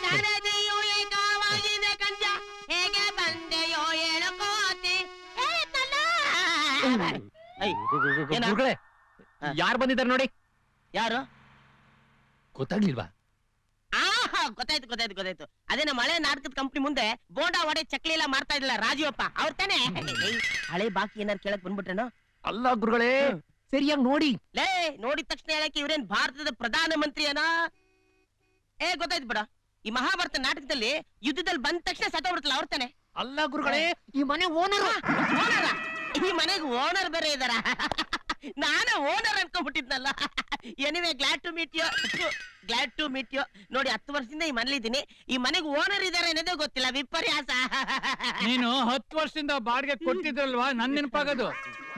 ಸರದಿಯು ಏಕವಾಗಿದೆ ಕಂಜ ಹೇಗೆ ಬಂದೆಯೋ ಹೇಳಕೋತಿ ಯಾರು ಬಂದಿದ್ದಾರೆ ನೋಡಿ. ಯಾರು ಗೊತ್ತಾಗ್ಲಿಲ್ವಾ? ಗೊತ್ತಾಯ್ತು. ಅದೇ ನಮ್ಮ ಹಳೆ ನಾಟಕದ ಕಂಪ್ನಿ ಮುಂದೆ ಬೋಂಡಾ ವಡೆ ಚಕ್ಲಿ ಎಲ್ಲ ಮಾಡ್ತಾ ಇದ್ದಿಲ್ಲ ರಾಜೀವಪ್ಪ ಅವ್ರ ತಾನೇ. ಹಳೆ ಬಾಕಿ ಏನಾರು ಕೇಳಕ್ ಬಂದ್ಬಿಟ್ರೇನೋ? ಅಲ್ಲ ಗುರುಗಳೇ, ಸರಿಯಾಗಿ ನೋಡಿ. ಲೇ, ನೋಡಿದ ತಕ್ಷಣ ಹೇಳಕ್ಕೆ ಇವ್ರೇನ್ ಭಾರತದ ಪ್ರಧಾನ ಮಂತ್ರಿ ಏನೋ? ಗೊತ್ತಾಯ್ತು ಬಿಡ. ಈ ಮಹಾಭಾರತ ನಾಟಕದಲ್ಲಿ ಯುದ್ಧದಲ್ಲಿ ಬಂದ ತಕ್ಷಣ ಸತ್ತೋಗ್ಬಿಡ್ತಲ್ಲ ಅವ್ರ ತಾನೆ. ಅಲ್ಲ ಗುರುಗಳೇ, ಈ ಮನೆ ಓನರ್. ಈ ಮನೆಗೆ ಓನರ್ ಬೇರೆ ಇದಾರ. ನಾನು ಓನರ್ ಅನ್ಕೊಂಡ್ಬಿಟ್ಟಿದ್ನಲ್ಲ. Anyway glad to meet you. ನೋಡಿ 10 ವರ್ಷದಿಂದ ಈ ಮನೇಲಿದ್ದೀನಿ. ಈ ಮನೆಗೆ ಓನರ್ ಇದಾರೆ ಅನ್ನೋದೇ ಗೊತ್ತಿಲ್ಲ. ವಿಪರ್ಯಾಸ. ನೀನು 10 ವರ್ಷದಿಂದ ಬಾಡಿಗೆ ಕೊಟ್ಟಿದ್ರಲ್ವಾ, ನನ್ ನೆನಪಾಗೋದು.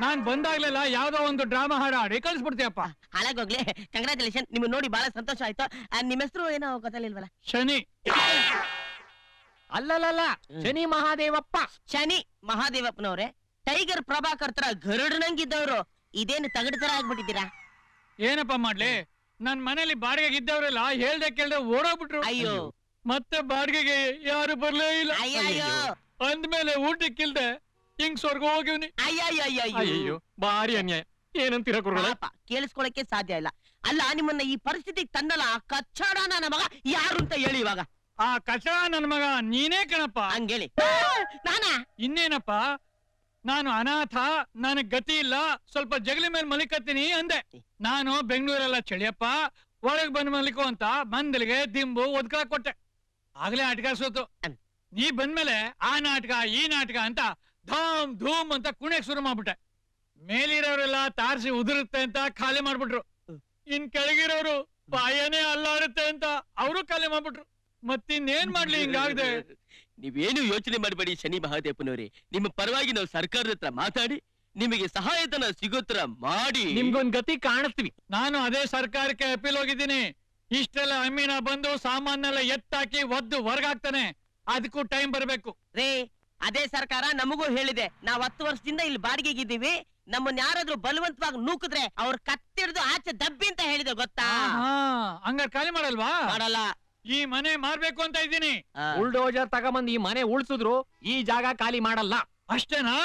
ನಾನ್ ಬಂದಾಗ್ಲೆಲ್ಲ ಯಾವ್ದೋ ಒಂದು ಡ್ರಾಮಾ ಹಾಡಿ ಕಳ್ಸ್ಬಿಡ್ತೀಯಪ್ಪ. ಹಾಳಾಗೋಗ್ಲಿ. ಕಂಗ್ರಾಚುಲೇಷನ್. ನಿಮ್ ನೋಡಿ ಬಹಳ ಸಂತೋಷ ಆಯ್ತು. ನಿಮ್ಮ ಹೆಸರು ಏನೋ ಗೊತ್ತಾಗಿಲ್ವಲ್ಲ? ಶನಿ. ಅಲ್ಲಲ್ಲ, ಶನಿ ಮಹಾದೇವಪ್ಪ. ಶನಿ ಮಹಾದೇವಪ್ಪನವ್ರೆ, ಟೈಗರ್ ಪ್ರಭಾಕರ್ ತರ ಗರುಡನಂಗಿದ್ದವ್ರು ಇದೇನು ತಗಡ ತರ ಆಗ್ಬಿಟ್ಟಿದ್ದೀರಾ? ಏನಪ್ಪಾ ಮಾಡ್ಲಿ, ನನ್ ಮನೇಲಿ ಬಾಡಿಗೆಗೆ ಇದ್ದವ್ರೆಲ್ಲ ಹೇಳ್ದೆ ಕೇಳ್ದೆ ಓಡೋಗ್ಬಿಟ್ರು. ಅಯ್ಯೋ, ಮತ್ತೆ ಬಾಡಿಗೆಗೆ ಯಾರು ಬರ್ಲೇ ಇಲ್ಲ. ಅಯ್ಯಯ್ಯೋ, ಅಂದ್ಮೇಲೆ ಊಟಕ್ಕಿಲ್ದೆ ಹಿಂಗ್ ಸ್ವರ್ಗ ಹೋಗಿವ್ನಿ. ಅಯ್ಯಯ್ಯೋ, ಬಾರಿ ಅನ್ಯಾಯ. ಏನಂತೀರ ಗುರುಗಳೇ? ಕೇಳಿಸ್ಕೊಳಕ್ಕೆ ಸಾಧ್ಯ ಇಲ್ಲ. ಅಲ್ಲ, ನಿಮ್ಮನ್ನ ಈ ಪರಿಸ್ಥಿತಿಗೆ ತಂದಲ್ಲ ಕಚ್ಚಾಡ ನನ್ನ ಮಗ ಯಾರು ಅಂತ ಹೇಳಿ ಇವಾಗ. ಆ ಕಚಡ ನನ್ ಮಗ ನೀನೇ ಕಣಪ್ಪ. ಹಂಗೇಳಿ. ನಾನಾ? ಇನ್ನೇನಪ್ಪ, ನಾನು ಅನಾಥ, ನನಗ್ ಗತಿ ಇಲ್ಲ, ಸ್ವಲ್ಪ ಜಗಲಿ ಮೇಲೆ ಮಲಿಕತ್ತೀನಿ ಅಂದೆ. ನಾನು ಬೆಂಗಳೂರೆಲ್ಲ ಚಳಿಯಪ್ಪ, ಒಳಗ್ ಬಂದ್ ಮಲಿಕೋ ಅಂತ ಮಂದಲಿಗೆ ದಿಂಬು ಒದ್ಕ ಕೊಟ್ಟೆ. ಆಗ್ಲೇ ನಾಟಕ ಸೋತು. ನೀ ಬಂದ್ಮೇಲೆ ಆ ನಾಟಕ ಈ ನಾಟಕ ಅಂತ ಧೂಮ್ ಧೂಮ್ ಅಂತ ಕುಣಿಯಕ್ ಶುರು ಮಾಡ್ಬಿಟ್ಟೆ. ಮೇಲಿರೋರೆಲ್ಲ ತಾರ್ಸಿ ಉದುರುತ್ತೆ ಅಂತ ಖಾಲಿ ಮಾಡ್ಬಿಟ್ರು. ಇನ್ ಕೆಳಗಿರೋರು ಬಾಯನೇ ಅಲ್ಲಾಡುತ್ತೆ ಅಂತ ಅವರು ಖಾಲಿ ಮಾಡ್ಬಿಟ್ರು. ಮತ್ತಿನ್ನೇನ್ ಮಾಡ್ಲಿ ಹಿಂಗಾಗ್ದೆ? ನೀವೇನು ಯೋಚನೆ ಮಾಡಬೇಡಿ ಶನಿ ಮಹಾದೇವನವರೇ. ನಿಮ್ಮ ಪರವಾಗಿ ನಾವು ಸರ್ಕಾರದ ಹತ್ರ ಮಾತಾಡಿ ನಿಮಗೆ ಸಹಾಯಧನ ಸಿಗೋತ್ರ ಮಾಡಿ ನಿಮ್ಗೊಂದ್ ಗತಿ ಕಾಣಿಸ್ತೀವಿ. ನಾನು ಅದೇ ಸರ್ಕಾರಕ್ಕೆ ಅಪೀಲ್ ಹೋಗಿದ್ದೀನಿ. ಇಷ್ಟೆಲ್ಲ ಅಮೀನ ಬಂದು ಸಾಮಾನೆಲ್ಲ ಎತ್ತಾಕಿ ಒದ್ದು ಹೊರಗಾಗ್ತಾನೆ. ಅದಕ್ಕೂ ಟೈಮ್ ಬರ್ಬೇಕು ರೇ. ಅದೇ ಸರ್ಕಾರ ನಮಗೂ ಹೇಳಿದೆ, ನಾವ್ 10 ವರ್ಷದಿಂದ ಇಲ್ಲಿ ಬಾಡಿಗೆಗಿದ್ದೀವಿ, ನಮ್ಮನ್ನ ಯಾರಾದ್ರೂ ಬಲವಂತವಾಗಿ ನೂಕಿದ್ರೆ ಅವ್ರ ಕತ್ತಿಡ್ದು ಆಚೆ ದಬ್ಬಿ ಅಂತ ಹೇಳಿದೆ, ಗೊತ್ತಾ? ಹಂಗಾರೆ ಖಾಲಿ ಮಾಡಲ್ವಾ? ಮಾಡಲ್ಲ. ಈ ಮನೆ ಮಾರ್ಬೇಕು ಅಂತ ಇದ್ದೀನಿ. ಬುಲ್ಡೋಜರ್ ತಗೊಂಬಂದ್ ಈ ಮನೆ ಉಳ್ಸಿದ್ರು ಈ ಜಾಗ ಖಾಲಿ ಮಾಡಲ್ಲ. ಅಷ್ಟೇನಾ?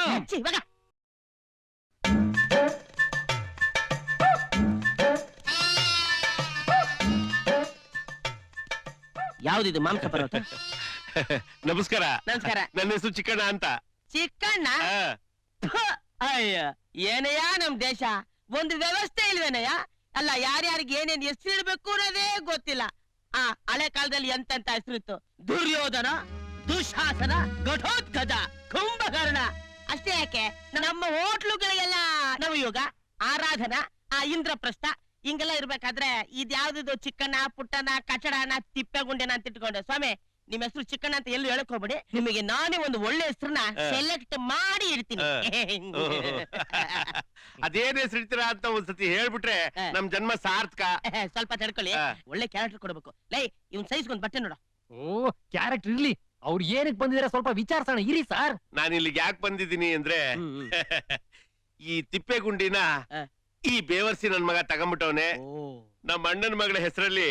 ಯಾವ್ದಿದು ಮಾಂಸ ಪರ್ವತ? ನಮಸ್ಕಾರ. ನಮಸ್ಕಾರ. ನನ್ನ ಹೆಸರು ಚಿಕ್ಕಣ್ಣ ಅಂತ. ಚಿಕ್ಕಣ್ಣ? ಅಯ್ಯ, ಏನಯ್ಯ ನಮ್ ದೇಶ, ಒಂದು ವ್ಯವಸ್ಥೆ ಇಲ್ವೇನಯ್ಯ? ಅಲ್ಲ, ಯಾರ್ಯಾರಿಗೆ ಏನೇನ್ ಹೆಸರು ಇಡ್ಬೇಕು ಅನ್ನೋದೇ ಗೊತ್ತಿಲ್ಲ. ಹಳೆ ಕಾಲದಲ್ಲಿ ಎಂತೆಂತ ಹೆಸರಿತ್ತು? ದುರ್ಯೋಧನ, ದುಶಾಸನ, ಘಟೋತ್ಕಚ, ಕುಂಭಕರ್ಣ. ಅಷ್ಟೇ ಯಾಕೆ, ನಮ್ಮ ಹೋಟ್ಲುಗಳಿಗೆಲ್ಲ ನವಯುಗ, ಆರಾಧನಾ, ಇಂದ್ರಪ್ರಸ್ಥ ಹಿಂಗೆಲ್ಲ ಇರ್ಬೇಕಾದ್ರೆ ಇದ್ಯಾವ್ದು ಚಿಕ್ಕಣ್ಣ, ಪುಟ್ಟಣ್ಣ, ಕಚಡನ, ತಿಪ್ಪೆಗುಂಡೆನ ಅಂತ ಇಟ್ಕೊಂಡೆ. ಸ್ವಾಮಿ, ನಿಮ್ ಹೆಸರು ಚಿಕ್ಕಣ್ಣ ಅಂತ ಎಲ್ಲೂ ಹೇಳ್ಕೋಬೇಡಿ. ನಿಮಗೆ ನಾನೇ ಒಂದು ಒಳ್ಳೆ ಹೆಸರನ್ನ ಸೆಲೆಕ್ಟ್ ಮಾಡಿ ಇಡ್ತೀನಿ. ಅದೇನ್ ಹೆಸರು ಇಡ್ತೀರಾ ಅಂತ ಒಂದ್ಸತಿ ಹೇಳ್ಬಿಟ್ರೆ ನಮ್ ಜನ್ಮ ಸಾರ್ಥಕ. ಸ್ವಲ್ಪ ತಡ್ಕೊಳ್ಳಿ, ಒಳ್ಳೆ ಕ್ಯಾರೆಕ್ಟರ್ ಕೊಡ್ಬೇಕು. ಲೈ, ಇವ್ನ್ ಸೈಜ್ಗೊಂದ್ ಬಟ್ಟೆ ನೋಡ. ಓ, ಕ್ಯಾರೆಕ್ಟರ್ ಇರ್ಲಿ, ಅವ್ರು ಏನಕ್ಕೆ ಬಂದಿದ್ರೆ ಸ್ವಲ್ಪ ವಿಚಾರಿಸೋಣ ಇರಿ ಸರ್. ನಾನು ಇಲ್ಲಿಗೆ ಯಾಕೆ ಬಂದಿದ್ದೀನಿ ಅಂದ್ರೆ, ಈ ತಿಪ್ಪೆಗುಂಡಿನ ಈ ಬೇವರ್ಸಿ ನನ್ ಮಗ ತಗೊಂಡ್ಬಿಟ್ಟವನೆ. ನಮ್ಮ ಅಣ್ಣನ ಮಗಳ ಹೆಸರಲ್ಲಿ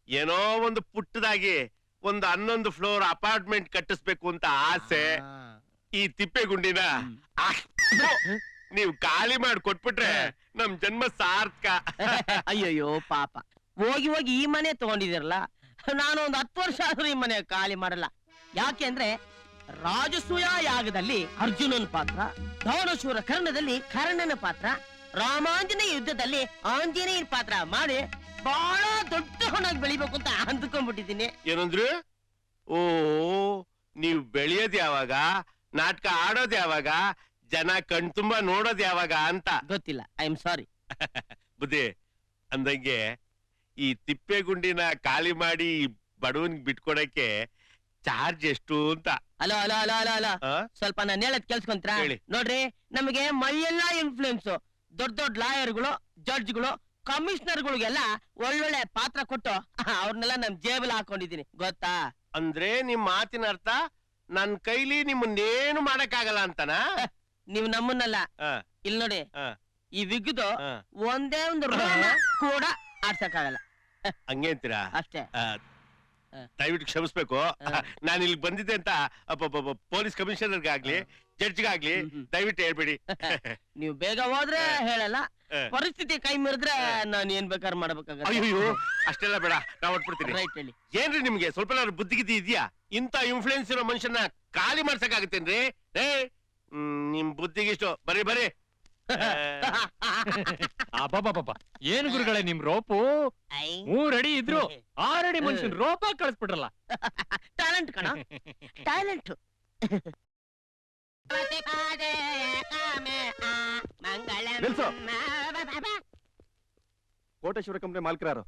ಏನೋ ಒಂದು ಪುಟ್ಟದಾಗಿ ಒಂದು 11 ಫ್ಲೋರ್ ಅಪಾರ್ಟ್ಮೆಂಟ್ ಕಟ್ಟಿಸ್ಬೇಕು ಅಂತ ಆಸೆ. ಈ ತಿಪ್ಪೆಗುಂಡಿನ ನೀವು ಖಾಲಿ ಮಾಡಿ ಕೊಟ್ಬಿಟ್ರೆ ನಮ್ ಜನ್ಮ ಸಾರ್ಥಕ. ಅಯ್ಯಯ್ಯೋ ಪಾಪ, ಹೋಗಿ ಹೋಗಿ ಈ ಮನೆ ತಗೊಂಡಿದಿರಲ್ಲ. ನಾನು ಒಂದು 10 ವರ್ಷ ಆದ್ರೂ ಈ ಮನೆ ಖಾಲಿ ಮಾಡಲ್ಲ. ಯಾಕೆ ಅಂದ್ರೆ, ರಾಜಸೂಯ ಯಾಗದಲ್ಲಿ ಅರ್ಜುನನ ಪಾತ್ರ, ಧವನಶೂರ ಕರ್ಣದಲ್ಲಿ ಕರ್ಣನ ಪಾತ್ರ, ರಾಮಾಂಜನೇಯ ಯುದ್ಧದಲ್ಲಿ ಆಂಜನೇಯನ ಪಾತ್ರ ಮಾಡಿ ಬಹಳ ದೊಡ್ಡ ಹೊಣಾಗಿ ಬೆಳಿಬೇಕು ಅಂತ ಅಂದ್ಕೊಂಡ್ಬಿಟ್ಟಿದ್ದೀನಿ. ಏನಂದ್ರು? ಓ, ನೀವ್ ಬೆಳೆಯೋದ್ ಯಾವಾಗ, ನಾಟಕ ಆಡೋದ್ ಯಾವಾಗ, ಜನ ಕಣ್ತುಂಬ ನೋಡೋದ್ ಯಾವಾಗ ಅಂತ ಗೊತ್ತಿಲ್ಲ. I am sorry. ಬುದ್ಧಿ ಅಂದಂಗೆ ಈ ತಿಪ್ಪೆಗುಂಡಿನ ಖಾಲಿ ಮಾಡಿ ಬಡವನ್ಗೆ ಬಿಟ್ಕೊಡಕ್ಕೆ ಚಾರ್ಜ್ ಎಷ್ಟು ಅಂತ. Hello hello hello hello hello, ಸ್ವಲ್ಪ ನಾನು ಹೇಳದ್ ಕೇಳಿಸ್ಕೊಂತ್ರ? ನೋಡ್ರಿ, ನಮಗೆ ಮೈಯೆಲ್ಲ ಇನ್ಫ್ಲೂಯೆನ್ಸ್. ದೊಡ್ಡ ದೊಡ್ಡ ಲಾಯರ್ಗಳು, ಜಡ್ಜ್ಗಳು, ಕಮಿಷನರ್ಗಳಿಗೆಲ್ಲ ಒಳ್ಳೊಳ್ಳೆ ಪಾತ್ರ ಕೊಟ್ಟು ಅವ್ರನ್ನೆಲ್ಲ ನಮ್ ಜೇಬಲ್ ಹಾಕೊಂಡಿದೀನಿ, ಗೊತ್ತಾ? ಅಂದ್ರೆ ನಿಮ್ ಮಾತಿನ ಅರ್ಥ ನನ್ ಕೈಲಿ ನಿಮ್ಮನ್ನೇನು ಮಾಡಕ್ಕಾಗಲ್ಲ ಅಂತನಾ? ನೀವ್ ನಮ್ಮನ್ನಲ್ಲ, ಇಲ್ಲಿ ನೋಡಿ, ಈ ವಿಗ್ದು ಒಂದೇ ಒಂದು ಕೂಡ ಆಡ್ಸಕ್ಕಾಗಲ್ಲ. ಹಂಗೆ ಅಂತೀರಾ? ಅಷ್ಟೇ. ದಯವಿಟ್ಟು ಕ್ಷಮಿಸ್ಬೇಕು. ನಾನು ಇಲ್ಲಿ ಬಂದಿದ್ದೆ ಅಂತ ಪೊಲೀಸ್ ಕಮಿಷನರ್ಗಾಗ್ಲಿ ಜಡ್ಜ್ಗಾಗ್ಲಿ ದಯವಿಟ್ಟು ಹೇಳ್ಬೇಡಿ. ನೀವು ಬೇಗ ಹೋದ್ರೆ ಹೇಳಲ್ಲ, ಪರಿಸ್ಥಿತಿ ಕೈ ಮೀರಿದ್ರೆ ನಾನು ಏನ್ ಬೇಕಾದ್ರೆ ಮಾಡ್ಬೇಕಾಗತ್ತೆ. ಅಯ್ಯೋ ಅಷ್ಟೆಲ್ಲ ಬೇಡ, ನಾ ಹೊಟ್ಬಿಡ್ತೀನಿ. ರೈಟ್ ಹೇಳಿ. ಏನ್ರಿ ನಿಮ್ಗೆ ಸ್ವಲ್ಪ ಬುದ್ಧಿಗಿದ್ದಿ ಇದೆಯಾ? ಇಂತ ಇನ್ಫ್ಲೂಯೆನ್ಸ್ ಇರೋ ಮನುಷ್ಯನ ಖಾಲಿ ಮಾಡ್ಸಕ್ಕಾಗತ್ತೇನ್ರಿ? ನಿಮ್ ಬುದ್ಧಿಗಿಷ್ಟು ಬರೀ ಬರೀ. ಅಬ್ಬಬ್ಬಬ್ಬ ಏನ್ ಗುರುಗಳೇ ನಿಮ್ ರೋಪು 3 ಅಡಿ ಇದ್ರು 6 ಅಡಿ ಮನುಷ್ಯನ್ ರೋಪ ಕಳಿಸ್ಬಿಟ್ರಲ್ಲ. ಟ್ಯಾಲೆಂಟ್ ಕಣ, ಟ್ಯಾಲೆಂಟ್. ನಿಲ್ಸು. ಕೋಟೇಶ್ವರ ಕಂಪನಿ ಮಾಲೀಕರು.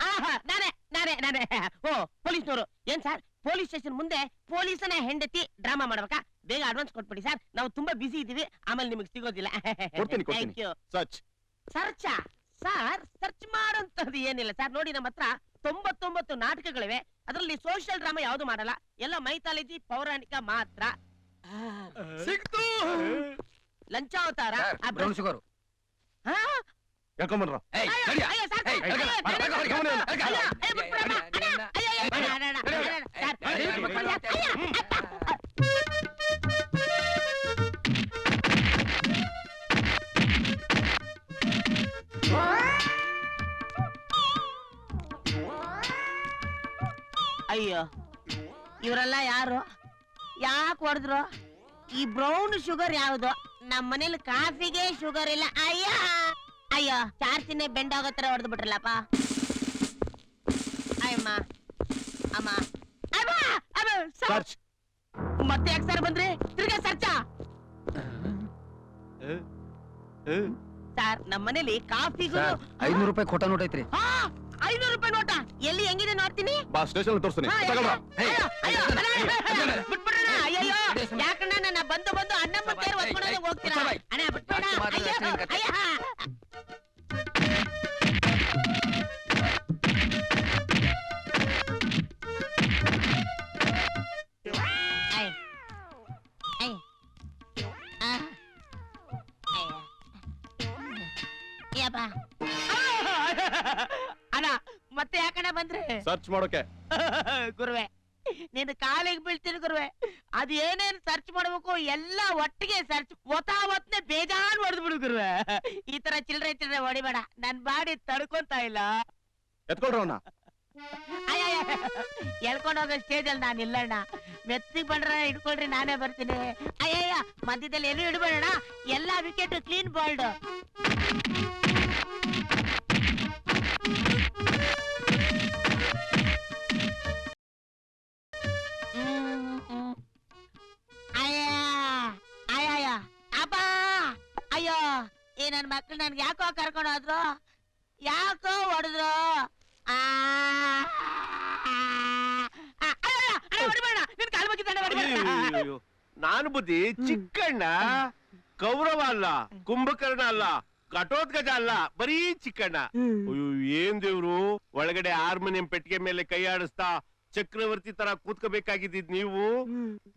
ನಾನೇ. ಓ ಪೊಲೀಸ್ನವರು. ಏನ್ ಸರ್ ಪೊಲೀಸ್ ಸ್ಟೇಷನ್ ಮುಂದೆ ಪೊಲೀಸನ ಹೆಂಡತಿ ಡ್ರಾಮಾ ಮಾಡ್ಬೇಕಾ? ಬೇಗ ಅಡ್ವಾನ್ಸ್ ಕೊಟ್ಬಿಡಿ ಸರ್, ನಾವು ತುಂಬಾ ಬಿಸಿ ಇದೀವಿ, ಆಮೇಲೆ ನಿಮಗೆ ಸಿಗೋದಿಲ್ಲ. ಕೊಡ್ತೀನಿ. Thank you. ಸರ್ಚ್. ಸರ್ಚಾ ಸರ್? ಸರ್ಚ್ ಮಾಡೋಂಥದ್ದು ಏನಿಲ್ಲ ಸರ್. ನೋಡಿ ನಮ್ಮ ಹತ್ರ 99 ನಾಟಕಗಳಿವೆ. ಅದರಲ್ಲಿ ಸೋಷಿಯಲ್ ಡ್ರಾಮಾ ಯಾವ್ದು ಮಾಡಲ್ಲ, ಎಲ್ಲ ಮೈಥಾಲಜಿ ಪೌರಾಣಿಕ ಮಾತ್ರ. ಸಿಕ್ತು. ಲಂಚಾವತಾರ. ಬ್ರೌನ್ ಶುಗರ್ ಹಾ? ಯಾಕೊಂಬನ್ರ. ಅಯ್ಯೋ, ಅಯ್ಯೋ, ಸರ್, ಏಯ್, ಅಯ್ಯೋ, ಏಯ್, ಬೇಡ, ಬರ್ಕೊ, ಬೇಡ, ಬರ್ಕೊ, ಬೇಡ, ಬರ್ಕೊ, ಅಯ್ಯೋ, ಬರ್ಕೊ, ಅಯ್ಯೋ, ಬಿಟ್ಬಿಡಮ್ಮ, ಅಣ್ಣ, ಅಯ್ಯೋ, ಅಯ್ಯೋ, ಅಯ್ಯೋ, ಅಣ್ಣ, ಅಣ್ಣ, ಸರ್, ಅಯ್ಯೋ ಇವರೆಲ್ಲ ಯಾರು? ಯಾಕೆ ಹೊಡೆದ್ರು? ಈ ಬ್ರೌನ್ ಶುಗರ್ ಯಾವ್ದು? ನಮ್ಮ ಮನೇಲಿ ಕಾಫಿಗೆ ಶುಗರ್ ಇಲ್ಲ. ಅಯ್ಯ ಅಯ್ಯೋ, ಚಾರ್ಜಿನೇ ಬೆಂಡ್ ಆಗೋ ತರ ಹೊಡೆದು ಬಿಟ್ರಲ್ಲಪ್ಪ. ಅಯ್ಯಮ್ಮ, ಅಮ್ಮ, ಸರ್ಚ್. ಮತ್ತೆ ಯಾಕೆ ಸರ್ ಬಂದ್ರಿ? ತಿರ್ಗಾ ಸರ್ಚಾ? ಸರ್ ನಮ್ಮ ಮನೇಲಿ ಕಾಫಿಗೂ 500 ರೂಪಾಯಿ ಖೋಟ ನೋಟ್ ಐತ್ರಿ. 500 ರೂಪಾಯಿ ನೋಟ ಎಲ್ಲಿ ಹೆಂಗಿದೆ ನೋಡ್ತೀನಿ. ಬಾ ಸ್ಟೇಷನ್ ತೋರಿಸ್ತೀನಿ. ಬಿಟ್ಬಿಡ್ರಣ. ಅಯ್ಯಯ್ಯೋ, ಯಾಕಣ್ಣ ನನ್ನ ಬಂದು ಅಣ್ಣ ಮುಟ್ಟೇರು ಹೊತ್ಕೊಂಡು ಹೋಗ್ತೀರಾ? ಅಣ್ಣ ಬಿಟ್ಬಿಡ. ಅಣ್ಣ ಮತ್ತೆ ಯಾಕಣ್ಣ ಬಂದ್ರೆ? ಸರ್ಚ್ ಮಾಡೋಕೆ. ಗುರುವೆ ನೀನು ಕಾಲಿಗೆ ಬೀಳ್ತೀನಿ ಗುರುವೆ. ಅದ್ ಏನೇನ್ ಸರ್ಚ್ ಮಾಡ್ಬೇಕು ಎಲ್ಲ ಒಟ್ಟಿಗೆ ಸರ್ಚ್ ಒತ್ತನೆ ಬೇಜಾನ್ ಹೊಡೆದ್ ಬಿಡು ಗುರುವೆ. ಈ ತರ ಚಿಲ್ರೆ ಹೊಡಿಬೇಡ, ನನ್ ಬಾಡಿ ತಡ್ಕೊಂತ ಇಲ್ಲ. ಎತ್ಕೊಳ್ರ ಅವನ್ನ. ಎಳ್ಕೊಂಡ್ ಹೋಗೋ ಸ್ಟೇಜ್ ಅಲ್ಲಿ ನಾನು ಇಲ್ಲಣ್ಣ. ಮೆತ್ತಿಗೆ ಬಂಡ್ರ ಇಟ್ಕೊಳ್ರಿ, ನಾನೇ ಬರ್ತೀನಿ. ಅಯ್ಯಯ್ಯ, ಮಧ್ಯದಲ್ಲಿ ಏನು ಇಡ್ಬೇಡಣ, ಎಲ್ಲಾ ವಿಕೆಟ್ ಕ್ಲೀನ್ ಬಾಲ್ಡ್. ಅಯ್ಯೋ, ಈ ನನ್ ಮಕ್ಳು ನನ್ಗೆ ಯಾಕೋ ಕರ್ಕೊಂಡು ಹೋದ್ರು, ಯಾಕೋ ಹೊಡೆದ್ರು. ನಾನು ಬುದ್ಧಿ ಚಿಕ್ಕಣ್ಣ, ಕೌರವ ಅಲ್ಲ, ಕುಂಭಕರ್ಣ ಅಲ್ಲ, ಘಟೋತ್ಕಚ ಅಲ್ಲ, ಬರೀ ಚಿಕ್ಕಣ್ಣ. ಅಯ್ಯೋ ಏನ್ ದೇವ್ರು, ಒಳಗಡೆ ಹಾರ್ಮೋನಿಯಂ ಪೆಟ್ಟಿಗೆ ಮೇಲೆ ಕೈ ಆಡಿಸ್ತಾ ಚಕ್ರವರ್ತಿ ತರ ಕೂತ್ಕೋಬೇಕಾಗಿದ್ದಿದ್ ನೀವು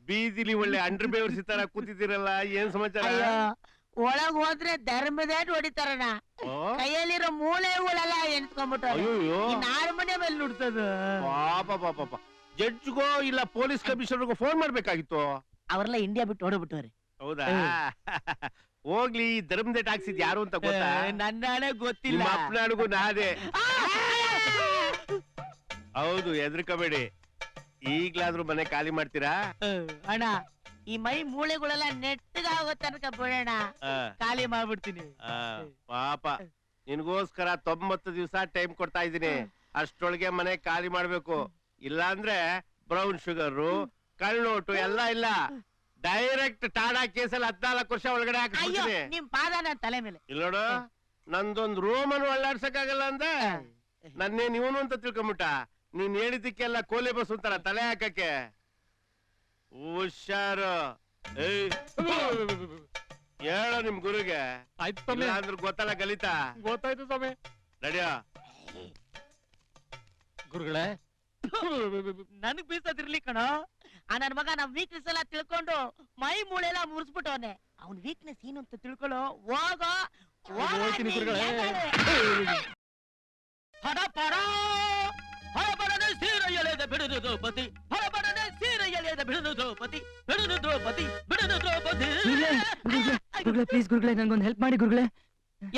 ಬೀದಿಲಿ ಒಳ್ಳೆ ಅಂಡರ್ ಬೇವರ್ಸಿ ತರ ಕೂತಿದ್ದೀರಲ್ಲ, ಏನ್ ಸಮಾಚಾರ? ಒಳಗ್ ಹೋದ್ರೆ ಧರ್ಮದೇಟ್ ಹೊಡಿತಾರಣ್ಣ. ಕೈಯಲ್ಲಿರೋ ಮೂಳೆಗಳೆಲ್ಲ ಎಣ್ಸ್ಕೊಂಡ್ಬಿಟ್ಟು ಹಾರ್ಮೋನಿಯಂ ಮೇಲೆ ನುಡ್ಸೋದು. ಪಾಪ ಪಾಪ, ಜಡ್ಜ್ಗೋ ಇಲ್ಲ ಪೊಲೀಸ್ ಕಮಿಷನರ್ಗೋ ಫೋನ್ ಮಾಡ್ಬೇಕಾಗಿತ್ತು. ಅವ್ರೆಲ್ಲ ಇಂಡಿಯಾ ಬಿಟ್ಟು ಹೊಡಬಿಟ್ಟವ್ರಿ. ಹೌದಾ? ಹೋಗ್ಲಿ, ಧರ್ಮದೇಟ್ ಹಾಕ್ಸಿದ್ ಯಾರು ಅಂತ ಗೊತ್ತಾ? ನನ್ನಾಳೆ ಗೊತ್ತಿಲ್ಲ. ನಿಮ್ಮ ಅಪ್ಪನಾಳಿಗೂ ನಾದೇ. ಹೌದು, ಹೆದರ್ಕೋಬೇಡಿ. ಈಗ್ಲಾದ್ರೂ ಮನೆ ಖಾಲಿ ಮಾಡ್ತೀರಾ? ಅಣ್ಣ, ಈ ಮೈ ಮೂಳೆಗಳೆಲ್ಲ ನೆಟ್ಟಗಾಗೋ ತನಕ ಬಿಡೋಣ, ಖಾಲಿ ಮಾಡ್ಬಿಡ್ತೀನಿ. ಪಾಪ, ನಿನ್ಗೋಸ್ಕರ 90 ದಿವಸ ಟೈಮ್ ಕೊಡ್ತಾ ಇದ್ದೀನಿ. ಅಷ್ಟೊಳಗೆ ಮನೆ ಖಾಲಿ ಮಾಡ್ಬೇಕು. ಇಲ್ಲ ಅಂದ್ರೆ ಬ್ರೌನ್ ಶುಗರ್, ಕಳ್ಳೋಟು ಎಲ್ಲ ಇಲ್ಲ, ಡೈರೆಕ್ಟ್ ಟಾಡಾ ಕೇಸಲ್ಲಿ 14 ವರ್ಷ ಒಳಗಡೆ ಹಾಕ್ಬಿಡ್ತೀನಿ. ನಿಮ್ ಪಾದ ನನ್ ತಲೆ ಮೇಲೆ. ಇಲ್ಲ ನೋಡು, ನಂದೊಂದ್ ರೋಮನ್ ಒಳ್ಳಾಡ್ಸಕ್ಕಾಗಲ್ಲ ಅಂದೆ, ನನ್ನೇ ನೀವನು ಅಂತ ತಿಳ್ಕೊಂಬಿಟ್ಟ. ನೀನ್ ಹೇಳಿದ್ದಕ್ಕೆಲ್ಲ ಕೋಲೆ ಬಸ್ ಅಂತಾರ ತಲೆ ಹಾಕಕ್ಕೆ. ಹುಷಾರು. ಹೇಳೋ ನಿಮ್ ಗುರುಗೆ. ಅಂದ್ರೆ ಗೊತ್ತಲ್ಲ ಗಲಿತ. ಗೊತ್ತಾಯ್ತು ಸ್ವಾಮಿ. ನಡಿಯೋ ಗುರುಗಳೇ. ನನಗ್ ಬೀಸೋದಿರ್ಲಿ ಕಣ. ನನ್ ಮಗ ನಮ್ ವೀಕ್ನೆಸ್ ಎಲ್ಲ ತಿಳ್ಕೊಂಡು ಮೈ ಮೂಳೆ ಎಲ್ಲ ಮುರಿಸ್ಬಿಟ್ಟವನೆ. ಅವ್ನ್ ವೀಕ್ನೆಸ್ ಏನು ಅಂತ ತಿಳ್ಕೊಳ್ಳೋ. ಹೋಗೋ ಹೋಗ್ತೀನಿ ಗುರುಗಳೇ. ಹಡ ಪಡ ಹಡ ಪಡ ಎಳೆದ ಬಿಡುದು ದ್ರೌಪದಿ ಹೊರಬಡದೆ ಸೀರೆ ಎಳೆದ ಬಿಡುದು ದ್ರೌಪದಿ ಬಿಡುದು ದ್ರೌಪದಿ ಬಿಡುದು ದ್ರೌಪದಿ. ಪ್ಲೀಸ್ ಗುರುಗಳೇ ನನ್ಗೊಂದು ಹೆಲ್ಪ್ ಮಾಡಿ ಗುರುಗಳೇ.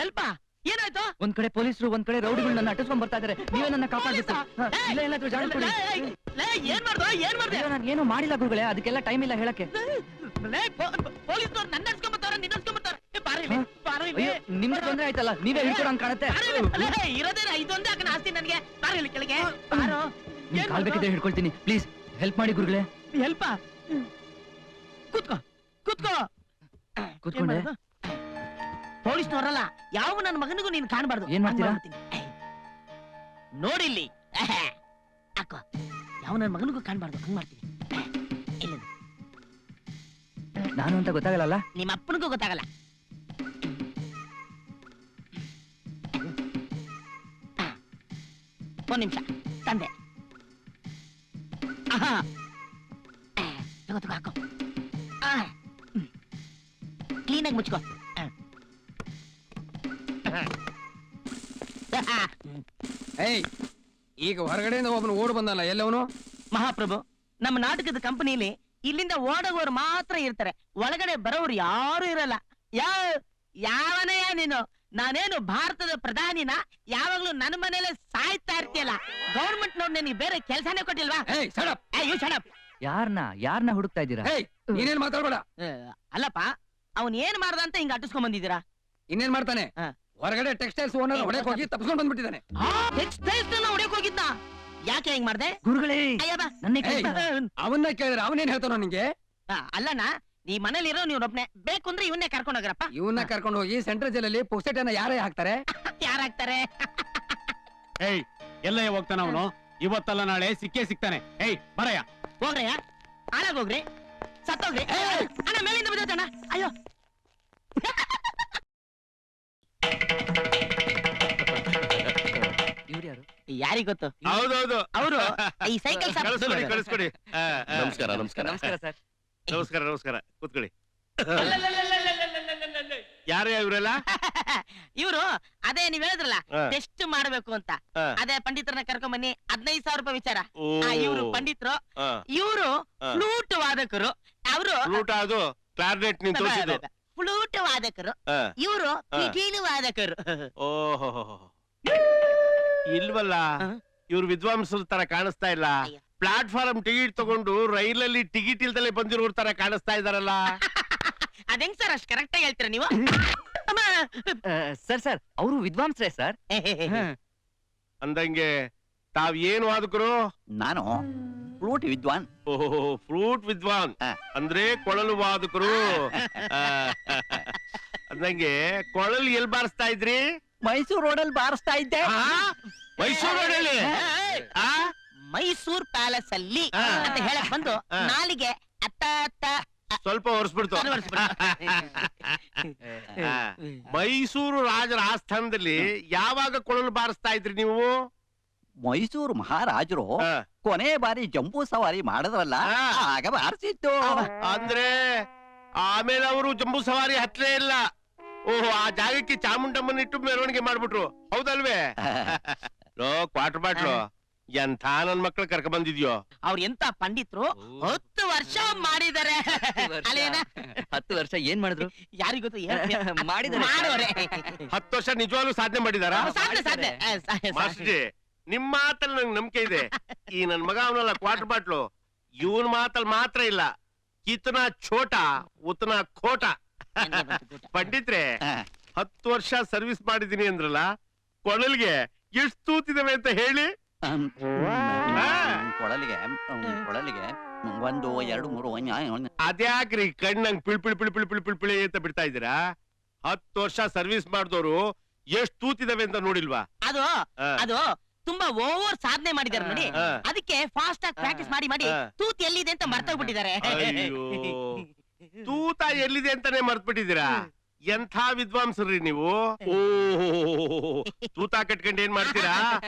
ಎಲ್ಪ ಏನಾಯ್ತು? ಒಂದ್ ಕಡೆ ಪೊಲೀಸರು ಒಂದ್ ಕಡೆ ರೌಡಿಗಳು ನನ್ನ ಅಟ್ಟಿಸ್ಕೊಂಡ್ ಬರ್ತಾ ಇದಾರೆ. ನೀವೇ ನನ್ನ ಕಾಪಾಡ್ಬೇಕು. ಇಲ್ಲ ಎಲ್ಲಾದ್ರೂ ಜಾಗ ಕೊಡಿ. ಏನ್ ಮಾಡ್ದೆ? ನಾನು ಏನೋ ಮಾಡಿಲ್ಲ ಗುರುಗಳೇ, ಅದಕ್ಕೆಲ್ಲ ಟೈಮ್ ಇಲ್ಲ ಹೇಳಕ್ಕೆ. ಪೊಲೀಸ್ನವ್ರು ನನ್ನ ನಡ್ಸ್ಕೊಂಬತ್ತಾರ ನಿನ್ನ ನಡ್ಸ್ಕೊಂಬತ್ತಾರ. ನಿಮ್ಗೆ ತೊಂದ್ರೆ ಆಯ್ತಲ್ಲ, ನೀವೇ ಹೇಳ್ಕೊಡ ಅಂತ ಕಾಣುತ್ತೆ. ಇರೋದೇನ ಇದೊಂದೇ ಹಾಕನ ಆಸ್ತಿ ನನ್ಗೆ. ಬಾರಿ ಕೆಳಗೆ ಬಾರೋ. ನಿಮ್ ಕಾಲ್ ಬೇಕಿದ್ರೆ ಹಿಡ್ಕೊಳ್ತೀನಿ. ಪ್ಲೀಸ್ ಹೆಲ್ಪ್ ಮಾಡಿ ಗುರುಗಳೇ. ಹೆಲ್ಪ ಕೂತ್ಕೋ ಕೂತ್ಕೋ ಕೂತ್ಕೊಂಡೆ. ಪೊಲೀಸ್ನವರಲ್ಲ ಯಾವ ನನ್ನ ಮಗನಿಗೂ ನೀನ್ ಕಾಣಬಾರ್ದು. ಏನ್ ಮಾಡ್ತೀರಾ? ನೋಡಿಲ್ಲಿ ಅಕ್ಕೋ, ಯಾವ ನನ್ನ ಮಗನಿಗೂ ಕಾಣಬಾರ್ದು. ಹಂಗ್ ಮಾಡ್ತೀನಿ. ಇಲ್ಲ ನಾನು ಅಂತ ಗೊತ್ತಾಗಲ್ಲ. ನಿಮ್ಮ ಅಪ್ಪನಿಗೂ ಗೊತ್ತಾಗಲ್ಲ. ಒಂದ್ ನಿಮಿಷ ತಂದೆ. ತಗೋ ಹಾಕೋ. ಕ್ಲೀನಾಗಿ ಮುಚ್ಕೋ. ಈಗ ಹೊರಗಡೆಯಿಂದ ಒಬ್ಬನು ಓಡ್ ಬಂದಲ್ಲ, ಎಲ್ಲವನು? ಮಹಾಪ್ರಭು, ನಮ್ಮ ನಾಟಕದ ಕಂಪನಿಲಿ ಇಲ್ಲಿಂದ ಓಡೋಗೋರು ಮಾತ್ರ ಇರ್ತಾರೆ, ಒಳಗಡೆ ಬರೋರು ಯಾರು ಇರಲ್ಲ. ಯಾವನಯ್ಯ ನೀನು? ನಾನೇನು ಭಾರತದ ಪ್ರಧಾನಿನ? ಯಾವಾಗ್ಲೂ ನನ್ನ ಮನೇಲೆ ಸಾಯ್ತಾ ಇರ್ತೀಯಲ್ಲ. ಗೌರ್ಮೆಂಟ್ ನವ್ರು ನಿನಗೆ ಬೇರೆ ಕೆಲ್ಸಾನೇ ಕೊಟ್ಟಿಲ್ವಾ? ಯಾರನ್ನ ಹುಡುಕ್ತಾ ಇದ್ದೀರಾ? ನೀನೇನ್ ಮಾತಾಡ್ಬೇಡ. ಅಲ್ಲಪ್ಪ, ಅವನ್ ಏನ್ ಮಾಡ್ದ ಅಂತ ಹಿಂಗ ಅಟ್ಟಿಸ್ಕೊಂಡ್ ಬಂದಿದ್ದೀರಾ? ಇನ್ನೇನ್ ಮಾಡ್ತಾನೆ? ಹೊರಗಡೆ ಟೆಕ್ಸ್ಟೈಲ್ಸ್ ಓನರ್ ಹೊಡೆಕ್ ಹೋಗಿ ತಪ್ಪಿಸ್ಕೊಂಡ್ ಬಂದ್ಬಿಟ್ಟಿದ್ದಾನೆ. ಟೆಕ್ಸ್ಟೈಲ್ಸ್ ಹೊಡೆಯಕ್ ಹೋಗಿದ್ದ? ಯಾಕೆ ಹಿಂಗ್ ಮಾಡ್ದೆ? ಗುರುಗಳೇ ಅವನ್ನ ಕೇಳಿದ್ರೆ ಅವನೇನ್ ಹೇಳ್ತಾನೋ ನಿಂಗೆ? ಅಲ್ಲಣ್ಣ, ಈ ಮನೇಲಿರೋ ನೀವ್ನೊಬ್ನೆ, ಬೇಕು ಅಂದ್ರೆ ಇವನ್ನೇ ಕರ್ಕೊಂಡು ಹೋಗ್ರಪ್ಪ. ಇವನ್ನ ಕರ್ಕೊಂಡು ಹೋಗಿ ಸೆಂಟ್ರಲ್ ಜೈಲಲ್ಲಿ ಪುಕ್ಸೆಟನ್ನ ಯಾರೇ ಹಾಕ್ತಾರೆ? ಯಾರಾಗ್ತಾರೆ? ಎಲ್ಲ ಹೋಗ್ತಾನ ಅವನು? ಇವತ್ತಲ್ಲ ನಾಳೆ ಸಿಕ್ಕೇ ಸಿಗ್ತಾನೆ. ಬರಯ್ಯ, ಹೋಗ್ರಯ್ಯ, ಹಾಳಾಗೋಗ್ರಿ, ಸತ್ತೋಗ್ರಿ. ಅಣ್ಣ ಮೇಲಿಂದ ಬಿದ್ದೋತಣ್ಣ. ಅಯ್ಯೋ, ಇವ್ರು ಯಾರು? ಯಾರಿಗ್ ಗೊತ್ತು? ಹೌದೌದು, ಅವರು ಈ ಸೈಕಲ್ ಕಳಿಸ್ಕೊಡಿ ಕಳಿಸ್ಕೊಡಿ. ನಮಸ್ಕಾರ ನಮಸ್ಕಾರ ನಮಸ್ಕಾರ ಸರ್. ನಮಸ್ಕಾರ ನಮಸ್ಕಾರ, ಕೂತ್ಕೊಳ್ಳಿ. ಯಾರು ಇವರೆಲ್ಲ? ಇವರು ಅದೇ ನೀವ್ ಹೇಳಿದ್ರಲ್ಲ, ಹಾ. ಟೆಸ್ಟ್ ಮಾಡ್ಬೇಕು ಅಂತ. ಹಾ. ಅದೇ ಪಂಡಿತರನ್ನ ಕರ್ಕೊಂಡ್ ಬನ್ನಿ, 15,000 ರೂಪಾಯಿ ವಿಚಾರ. ಓ, ಇವರು ಪಂಡಿತರು, ಹಾ. ಇವರು ಹಾ. ಫ್ಲೂಟ್ ವಾದಕರು. ಅವರು ಫ್ಲೂಟ್ ಅದು ಕ್ಲಾರ್ನೆಟ್ ನಿಂತು ತೋರಿಸಿದ್ದು. ಫ್ಲೂಟ್ ವಾದಕರು, ಹಾ. ಇವರು ಹಾ. ಪಿಟೀಲು ವಾದಕರು. ಓಹೋ, ಇಲ್ವಲ್ಲ, ಹಾ. ಇವ್ರು ವಿದ್ವಾಂಸರ ತರ ಕಾಣಿಸ್ತಾ ಇಲ್ಲ. ಅಯ್ಯೋ. ಪ್ಲಾಟ್ಫಾರ್ಮ್ ಟಿಕೆಟ್ ತಗೊಂಡು ರೈಲಲ್ಲಿ ಟಿಕೆಟ್ ಇಲ್ದಲೆ ಬಂದಿರೋರ್ ತರ ಕಾಣಿಸ್ತಾ ಇದಾರಲ್ಲ. ಅದೇಂಗ್ ಸರ್ ಅಷ್ಟ್ ಕರೆಕ್ಟ್ ಆಗಿ ಹೇಳ್ತೀರಾ ನೀವು? ಅಮ್ಮ. ಸರ್ ಅವರು ವಿದ್ವಾಂಸರೇ ಸರ್. ಅಂದಂಗೆ ತಾವ್ ಏನು ವಾದಕರು? ನಾನು ಫ್ಲೂಟ್ ವಿದ್ವಾನ್. ಓಹೋ, ಫ್ಲೂಟ್ ವಿದ್ವಾನ್ ಅಂದ್ರೆ ಕೊಳಲು ವಾದಕರು. ಆ, ಅಂದಂಗೆ ಕೊಳಲು ಎಲ್ ಬಾರಿಸ್ತಾ ಇದ್ರಿ? ಮೈಸೂರು ರೋಡಲ್ಲಿ ಬಾರಿಸ್ತಾ ಇದ್ದೆ. ಆ? ಮೈಸೂರು ರೋಡಲ್ಲಿ? ಆ? ಮೈಸೂರ್ ಪ್ಯಾಲೇಸ್ ಅಲ್ಲಿ ಹಾ. ಅಂತ ಹೇಳಕ್ ಬಂದು ಹಾ. ನಾಲಿಗೆ ಅತ್ತ ಅತ್ತ ಸ್ವಲ್ಪ ಒರೆಸ್ಬಿಡ್ತು. ಆ, ಮೈಸೂರು ರಾಜರ ಆಸ್ಥಾನದಲ್ಲಿ ಯಾವಾಗ ಕೊಳಲು ಬಾರಿಸ್ತಾ ಇದ್ರಿ ನೀವು? ಮೈಸೂರು ಮಹಾರಾಜರು ಆ, ಕೊನೆ ಬಾರಿ ಜಂಬೂ ಸವಾರಿ ಮಾಡಿದ್ರಲ್ಲ, ಹಾ. ಆಗ ಬಾರಿಸಿತ್ತು. ಅಂದ್ರೆ ಆಮೇಲೆ ಅವರು ಜಂಬೂ ಸವಾರಿ ಹತ್ತಲೇ ಇಲ್ಲ. ಓಹೋ, ಆ ಜಾಗಕ್ಕೆ ಚಾಮುಂಡಮ್ಮನ ಇಟ್ಟು ಮೆರವಣಿಗೆ ಮಾಡ್ಬಿಟ್ರು, ಹೌದಲ್ವೇ? ಲೋ ಕ್ವಾರ್ಟರ್ ಬಾಟ್ಲು, ಎಂಥ ನನ್ ಮಕ್ಳು ಕರ್ಕ ಬಂದಿದ್ಯೋ? ಅವ್ರ ಎಂತ ಪಂಡಿತರು 10 ವರ್ಷ ಮಾಡಿದಾರೆ. ಅಲ್ಲೇನ? 10 ವರ್ಷ ಏನ್ ಮಾಡಿದ್ರು? ಯಾರಿಗ್ ಗೊತ್ತು? ಮಾಡಿದಾರೆ. ಮಾಡೋರೆ. 10 ವರ್ಷ ನಿಜವಾಗ್ಲೂ ಸಾಧನೆ ಮಾಡಿದಾರ? ಸಾಧ್ಯ ಸಾಧ್ಯ. ಮಾಸ್ಟ್ರಿ, ನಿಮ್ ಮಾತಲ್ಲಿ ನಂಗೆ ನಂಬಿಕೆ ಇದೆ. ಈ ನನ್ ಮಗ ಅವನಲ್ಲ ಕ್ವಾರ್ಟರ್ ಬಾಟ್ಲು, ಇವನ್ ಮಾತಲ್ಲಿ ಮಾತ್ರ ಇಲ್ಲ, ಕಿತನ ಛೋಟ ಉತನ ಖೋಟ. ಪಂಡಿತ್ರೆ, 10 ವರ್ಷ ಸರ್ವಿಸ್ ಮಾಡಿದೀನಿ ಅಂದ್ರಲ್ಲ, ಕೊಳಲ್ಗೆ ಎಷ್ಟು ತೂತಿದಾವೆ ಅಂತ ಹೇಳಿ? ಕೊಳಲಿಗೆ 1 2 3 ಅದ್ಯಾಕ್ರಿ ಕಣ್ಣಂಗ್ ಪಿಳ್ ಪಿಳ್ ಪಿಳ್ ಪಿಳ್ ಪಿಳ್ ಪಿಳ್ ಪಿಳಿ ಅಂತ ಬಿಡ್ತಾ ಇದ್ದೀರಾ? 10 ವರ್ಷ ಸರ್ವಿಸ್ ಮಾಡಿದವರು ಎಷ್ಟು ತೂತಿದಾವೆ ಅಂತ ನೋಡಿಲ್ವಾ? ಅದು ಆ, ಅದು ತುಂಬಾ ಓವರ್ ಸಾಧನೆ ಮಾಡಿದಾರೆ ನೋಡಿ. ಆ. ಅದಕ್ಕೆ ಫಾಸ್ಟ್ ಆಗಿ ಪ್ರಾಕ್ಟೀಸ್ ಮಾಡಿ ಮಾಡಿ ಆ. ತೂತ್ ಎಲ್ಲಿದೆ ಅಂತ ಮರ್ತೋಗ್ಬಿಟ್ಟಿದ್ದಾರೆ. ಅಯ್ಯೋ, ತೂತ ಎಲ್ಲಿದೆ ಅಂತಾನೆ ಮರ್ತ್ಬಿಟ್ಟಿದ್ದೀರಾ? ಎಂಥ ವಿದ್ವಾಂಸರ್ರಿ ನೀವು? ಓ, ತೂತ ಕಟ್ಕೊಂಡು ಏನ್ ಮಾಡ್ತೀರಾ?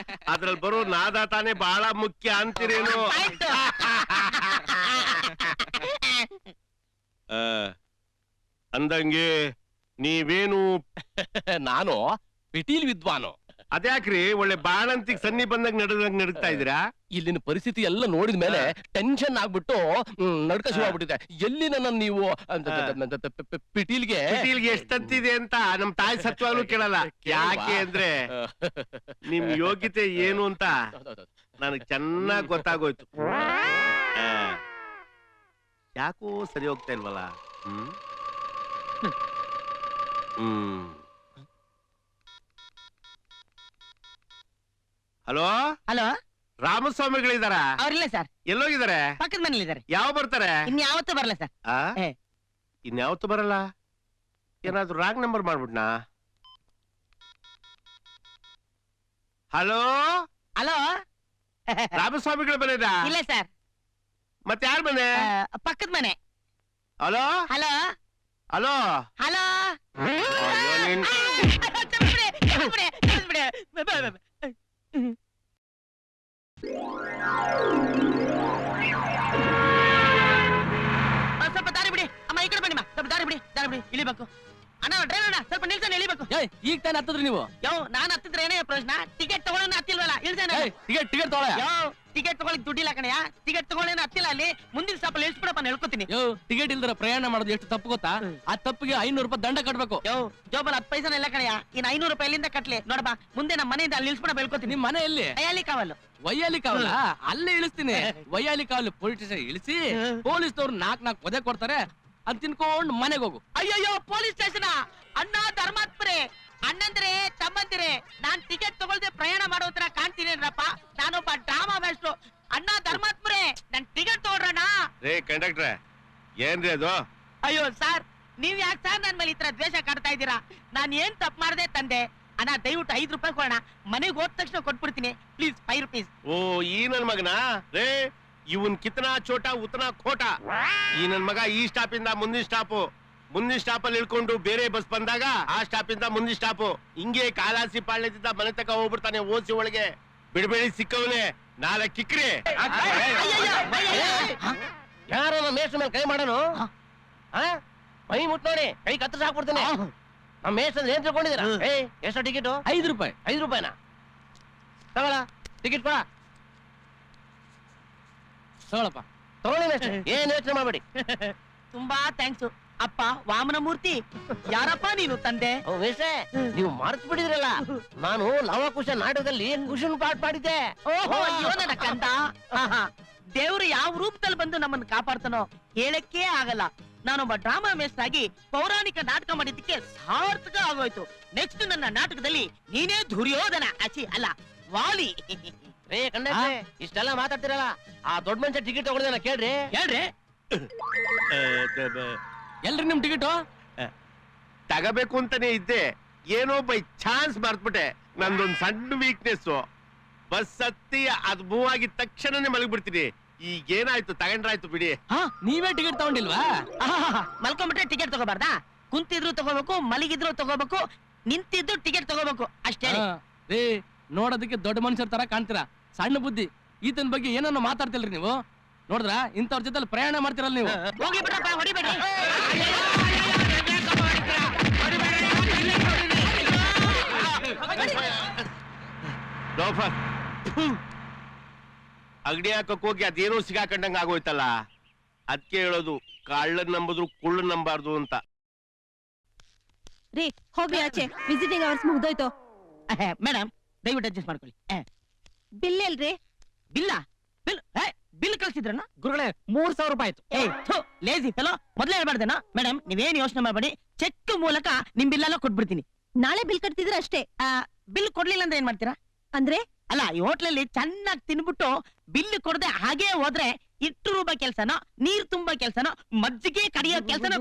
ಅದ್ರಲ್ಲಿ ಬರೋ ನಾದ ತಾನೇ ಬಹಳ ಮುಖ್ಯ ಅಂತೀರೇನು? ಆಯ್ತು. ಅಂದಂಗೆ ನೀವೇನು? ನಾನು ಪಿಟೀಲ್ ವಿದ್ವಾನು. ಅದ್ಯಾಕ್ರಿ ಒಳ್ಳೆ ಬಾಣಂತಿಗ್ ಸನ್ನಿ ಬಂದಾಗ ನಡುಗ್ತಾ ಇದೀರಾ? ಇಲ್ಲಿನ ಪರಿಸ್ಥಿತಿ ಎಲ್ಲ ನೋಡಿದ ಮೇಲೆ ಟೆನ್ಷನ್ ಆಗ್ಬಿಟ್ಟು ನಡ್ಕ ಶುರು ಆಗ್ಬಿಟ್ಟಿದೆ. ಎಲ್ಲಿ ನನ್ನ ನೀವು ಪಿಟೀಲ್ಗೆ ಎಷ್ಟ್ ತಂತಿದೆ ಅಂತ ನಮ್ ತಾಯಿ ಸತ್ವಾಗ್ಲೂ ಕೇಳಲ್ಲ. ಯಾಕೆ ಅಂದ್ರೆ ನಿಮ್ ಯೋಗ್ಯತೆ ಏನು ಅಂತ ನನಗ್ ಚೆನ್ನಾಗ್ ಗೊತ್ತಾಗೋಯ್ತು. ಯಾಕೋ ಸರಿ ಹೋಗ್ತಾ ಇಲ್ವಲ್ಲ? ಹಲೋ ಹಲೋ, ರಾಮಸ್ವಾಮಿಗಳಿದಾರ? ಅವ್ರಿಲ್ಲ ಸರ್, ಎಲ್ಲೋಗಿದಾರೆ? ಪಕ್ಕದ ಮನೇಲಿ ಇದಾರೆ. ಯಾವ ಬರ್ತಾರೆ? ಇನ್ಯಾವತ್ತೂ ಬರಲ್ಲ ಸರ್. ಆ? ಏ. ಇನ್ಯಾವತ್ತು ಬರಲ್ಲ? ಏನಾದ್ರು ರಾಂಗ್ ನಂಬರ್ ಮಾಡ್ಬಿಟ್ನಾ? ಹಲೋ, ಹಲೋ, ರಾಮಸ್ವಾಮಿಗಳ ಮನೆನಾ? ಇಲ್ಲ ಸರ್, ಮತ್ತೆ ಯಾರ ಮನೆ? ಪಕ್ಕದ ಮನೆ. Hello hello hello hello. ಅಯ್ಯೋ, ನಿನ್- ಸ್ವಲ್ಪ ದಾರಿ ಬಿಡಿ ಅಮ್ಮ, ಈ ಕಡೆ ಬನ್ನಿ ಅಮ್ಮ. ಸ್ವಲ್ಪ ದಾರಿ ಬಿಡಿ ಇಳಿಬೇಕು. ಅಣ್ಣ ಡ್ರೈವರ್ ಅಣ್ಣ, ಸ್ವಲ್ಪ ನಿಲ್ಸಣ್ಣ, ಇಳಿಬೇಕು. ಈಗ ತಾನೇ ಹತ್ತದ್ರಿ ನೀವು? ಯೋ, ನಾನ್ ಹತ್ತಿದ್ರೆ ಏನೇ ಪ್ರಶ್ನ? ಟಿಕೆಟ್ ತಗೊಳ್ಳೋಣ ಹತ್ತಿಲ್ವಲ್ಲ, ಇಳ್ಸಣ್ಣ. ಟಿಕೆಟ್ ತಗೊಳ. ಯೋ, ಟಿಕೆಟ್ ತಗೊಳ್ಳಿಕ್ ದುಡ್ಡಿಲ್ಲ ಕಣಯ್ಯ. ಟಿಕೆಟ್ ತಗೊಳ್ಳೇನ ಹತ್ತಿಲ್ಲ, ಅಲ್ಲಿ ಮುಂದಿನ ಸ್ಟಾಪ್ ಅಲ್ಲಿ ಇಳಿಸ್ಬಿಡಪ್ಪ, ನಾನು ಹೇಳ್ಕೊತೀನಿ. ಯೋ, ಟಿಕೆಟ್ ಇಲ್ದ್ರ ಪ್ರಯಾಣ ಮಾಡೋದು ಎಷ್ಟು ತಪ್ಪು ಗೊತ್ತಾ? ಆ ತಪ್ಪಿಗೆ 500 ರೂಪಾಯಿ ದಂಡ ಕಟ್ಬೇಕು. ಯೋ, ಜೋಬಲ್ 10 ಪೈಸನ ಇಲ್ಲ ಕಣಯ್ಯ. ಇನ್ 500 ರೂಪಾಯಿ ಎಲ್ಲಿಂದ ಕಟ್ಲಿ? ನೋಡಪ್ಪ, ಮುಂದೆ ನಮ್ಮ ಮನೆಯಿಂದ ಅಲ್ಲಿ ಇಳಿಸ್ಬಿಡ ಹೇಳ್ಕೊತೀನಿ. ನಿಮ್ ಮನೆ ಎಲ್ಲಿ? ಅಯ್ಯಲ್ಲಿ ಕಾವಲು. ವೈಯಾಲಿ ಕಾವಲ? ಅಲ್ಲೇ ಇಳಿಸ್ತೀನಿ. ವೈಯಾಲಿ ಕಾವಲು ಪೊಲೀಸ್ ಸ್ಟೇಷನ್ ಇಳಿಸಿ ಪೊಲೀಸ್ನವ್ರು 4 ಒದೆ ಕೊಡ್ತಾರೆ. ಅದ್ ತಿನ್ಕೊಂಡು ಮನೆಗೆ ಹೋಗು. ಅಯ್ಯಯ್ಯೋ, ಪೊಲೀಸ್ ಸ್ಟೇಷನ್? ಅಣ್ಣ ಧರ್ಮಾತ್ಮರೇ, ಅಣ್ಣಂದ್ರೆ ತಮ್ಮಂದಿರೇ, ನಾನ್ ಟಿಕೆಟ್ ತಗೊಳ್ದೆ ಪ್ರಯಾಣ ಮಾಡೋ ತರ ಕಾಣ್ತೀನೇನ್ರಪ್ಪ? ನಾನೊಬ್ಬ ಡ್ರಾಮಾ ಮಾಸ್ಟ್ರು. ಅಣ್ಣ ಧರ್ಮಾತ್ಮರೇ, ನನ್ ಟಿಕೆಟ್ ತಗೊಳ್ರಣ್ಣ. ರೇ ಕಂಡಕ್ಟ್ರೆ, ಏನ್ರಿ ಅದು? ಅಯ್ಯೋ ಸರ್, ನೀವ್ ಯಾಕೆ ಸರ್ ನನ್ ಮೇಲೆ ಈ ತರ ದ್ವೇಷ ಕಾಡ್ತಾ ಇದ್ದೀರಾ? ನಾನ್ ಏನ್ ತಪ್ಪು ಮಾಡ್ದೆ ತಂದೆ? ಅಣ್ಣ ದಯವಿಟ್ಟು 5 ರೂಪಾಯಿ ಕೊಡೋಣ, ಮನೆಗೆ ಹೋದ ತಕ್ಷಣ ಕೊಟ್ಬಿಡ್ತೀನಿ. Please 5 rupees. ಓ, ಈ ನನ್ ಮಗನ? ರೇ, ಇವನ್ ಕಿತನಾ ಚೋಟ ಉತನಾ ಖೋಟ. ಈ ನನ್ ಮಗ ಈ ಸ್ಟಾಪ್ ಇಂದ ಮುಂದಿನ ಸ್ಟಾಪ್ ಅಲ್ಲಿ ಇಳ್ಕೊಂಡು ಬೇರೆ ಬಸ್ ಬಂದಾಗ ಆ ಸ್ಟಾಪ್ ಇಂದ ಮುಂದಿನ ಸ್ಟಾಪ್ ಹಿಂಗೆ ಕಾಲಾಸಿ ಪಾಳ್ಯದಿಂದ ಮನೆ ತಕ ಹೋಗ್ಬಿಡ್ತಾನೆ. ಓಸಿ ಒಳಗೆ ಬಿಡಬೇಡಿ, ಸಿಕ್ಕವನೆ 4 ಕಿಕ್ರಿ. ಯಾರ ಮೇಷ ಮೇಲೆ ಕೈ ಮಾಡೋನು? ಮೈ ಮುಟ್ ನೋಡಿ, ಕೈ ಕತ್ತರಿಸಿ ಹಾಕ್ಬಿಡ್ತೀನಿ. ನಮ್ಮ ಮೇಷ ಅಂದ್ರೆ ಏನ್ ತಿಳ್ಕೊಂಡಿದ್ದೀರಾ? ಎಷ್ಟು ಟಿಕೆಟ್? 5 ರೂಪಾಯಿ. 5 ರೂಪಾಯಿನ ತಗೊಳ, ಟಿಕೆಟ್ ಕೊಡ. ತಗೊಳಪ್ಪ, ತಗೊಳ್ಳಿ ಮೇಷ, ಏನ್ ಯೋಚನೆ ಮಾಡ್ಬೇಡಿ. ತುಂಬಾ ಥ್ಯಾಂಕ್ಸ್ ಅಪ್ಪ ವಾಮನ ಮೂರ್ತಿ. ಯಾರಪ್ಪ ನೀನು ತಂದೆ? ಮೇಷೆ, ನೀವು ಮರ್ತು ಬಿಡಿದ್ರಲ್ಲ, ನಾನು ಲವಕುಶ ನಾಟಕದಲ್ಲಿ ಕುಶನ್ ಪಾಠ ಮಾಡಿದ್ದೆ. ಓಹೋ, ಅಯ್ಯೋ ನನ್ನ ಕಂದ. ದೇವ್ರು ಯಾವ ರೂಪದಲ್ಲಿ ಬಂದು ನಮ್ಮನ್ನು ಕಾಪಾಡ್ತಾನೋ ಹೇಳಕ್ಕೇ ಆಗಲ್ಲ. ನಾನೊಬ್ಬ ಡ್ರಾಮಾ ಮೇಸ್ಟರ್ ಆಗಿ ಪೌರಾಣಿಕ ನಾಟಕ ಮಾಡಿದ್ದಕ್ಕೆ ಸಾರ್ಥಕ ಆಗೋಯ್ತು. ನೆಕ್ಸ್ಟ್ ನನ್ನ ನಾಟಕದಲ್ಲಿ ನೀನೇ ದುರ್ಯೋಧನ, ಅಚ್ಚಿ ಅಲ್ಲ ವಾಲಿ. ರೇ ಕಂಡಕ್ಟ್ರೆ, ಇಷ್ಟೆಲ್ಲ ಮಾತಾಡ್ತಿರಲ್ಲ, ಆ ದೊಡ್ಡ ಮನುಷ್ಯ ಟಿಕೆಟ್ ತಗೊಳ್ದೇನ ಕೇಳ್ರಿ. ಹೇಳ್ರಿ. ಎಲ್ರಿ ನಿಮ್ ಟಿಕೆಟ್? ತಗಬೇಕು ಅಂತಾನೆ ಇದ್ದೆ, ಏನೋ ಬೈ ಚಾನ್ಸ್ ಮರ್ತ್ಬಿಟ್ಟೆ. ನಂದೊಂದ್ ಸಣ್ಣ ವೀಕ್ನೆಸ್. ಬಸ್ ಹತ್ತಿ ಅದ್ ಮೂವ್ ಆಗಿದ ತಕ್ಷಣನೇ ಮಲಗ್ಬಿಡ್ತೀನಿ. ಈಗೇನಾಯ್ತು ತಗೊಂಡ್ರಾಯ್ತು ಬಿಡಿ. ನೀವೇ ಟಿಕೆಟ್ ತಗೊಂಡಿಲ್ವಾ? ಮಲ್ಕೊಂಡ್ಬಿಟ್ರೆ ಟಿಕೆಟ್ ತಗೋಬಾರ್ದಾ? ಕುಂತಿದ್ರು ತಗೋಬೇಕು, ಮಲಗಿದ್ರು ತಗೋಬೇಕು, ನಿಂತಿದ್ರು ಟಿಕೆಟ್ ತಗೋಬೇಕು ಅಷ್ಟೇ. ರೇ, ನೋಡೋದಕ್ಕೆ ದೊಡ್ಡ ಮನುಷ್ಯರ ತರ ಕಾಣ್ತೀರಾ, ಸಣ್ಣ ಬುದ್ಧಿ. ಈತನ ಬಗ್ಗೆ ಏನನ್ನ ಮಾತಾಡ್ತಿಲ್ರಿ ನೀವು? ನೋಡಿದ್ರ ಇಂಥವ್ರ ಜೊತೆ ಪ್ರಯಾಣ ಮಾಡ್ತಿರಲ್ಲ ನೀವು. ಹೋಗ್ಲಿ ಬಿಡ್ರಪ್ಪ, ಹೊಡಿಬೇಡ್ರಿ. ಅಗಡಿ ಹಾಕಕ್ ಹೋಗಿ ಅದೇನೋ ಸಿಗಾಕೊಂಡಂಗ ಆಗೋಯ್ತಲ್ಲ. ಅದಕ್ಕೆ ಹೇಳೋದು, ಕಳ್ಳನ್ ನಂಬಿದ್ರು ಕುಳ್ಳನ್ ನಂಬಾರ್ದು ಅಂತ. ರೀ ಹೋಗ್ರಿ ಆಚೆ, ವಿಸಿಟಿಂಗ್ ಅವರ್ಸ್ ಮುಗ್ದೋಯ್ತು. ಮೇಡಮ್ ದಯವಿಟ್ಟು ಅಡ್ಜಸ್ಟ್ ಮಾಡ್ಕೊಳ್ಳಿ. ಬಿಲ್ ಎಲ್ರಿ? ಬಿಲ್ಲ? ಬಿಲ್ ಕಳ್ಸಿದ್ರಣ್ಣ? ಗುರುಗಳೇ 3000 ರೂಪಾಯಿ ಆಯ್ತು. ಲೇಜಿ ಫೆಲೋ, ಮೊದ್ಲೇ ಹೇಳ್ಬಾರ್ದೇನೋ? ಮೇಡಮ್ ನೀವೇನ್ ಯೋಚನೆ ಮಾಡ್ಬೇಡಿ, ಚೆಕ್ ಮೂಲಕ ನಿಮ್ ಬಿಲ್ ಎಲ್ಲ ಕೊಟ್ಬಿಡ್ತೀನಿ. ನಾಳೆ ಬಿಲ್ ಕಟ್ತಿದ್ರೆ ಅಷ್ಟೇ. ಬಿಲ್ ಕೊಡ್ಲಿಲ್ಲ ಅಂದ್ರೆ ಏನ್ ಮಾಡ್ತೀರಾ? ಅಂದ್ರೆ ಅಲ್ಲ, ಈ ಹೋಟ್ಲಲ್ಲಿ ಚೆನ್ನಾಗಿ ತಿನ್ಬಿಟ್ಟು ಬಿಲ್ ಕೊಡದೆ ಹಾಗೆ ಹೋದ್ರೆ ಇಟ್ಟು ರೂಪಾಯಿ ಕೆಲ್ಸನೋ, ನೀರ್ ತುಂಬಾ ಕೆಲ್ಸನೋ, ಮಜ್ಜಿಗೆ ಕಡಿಯೋ ಕೆಲ್ಸನೋ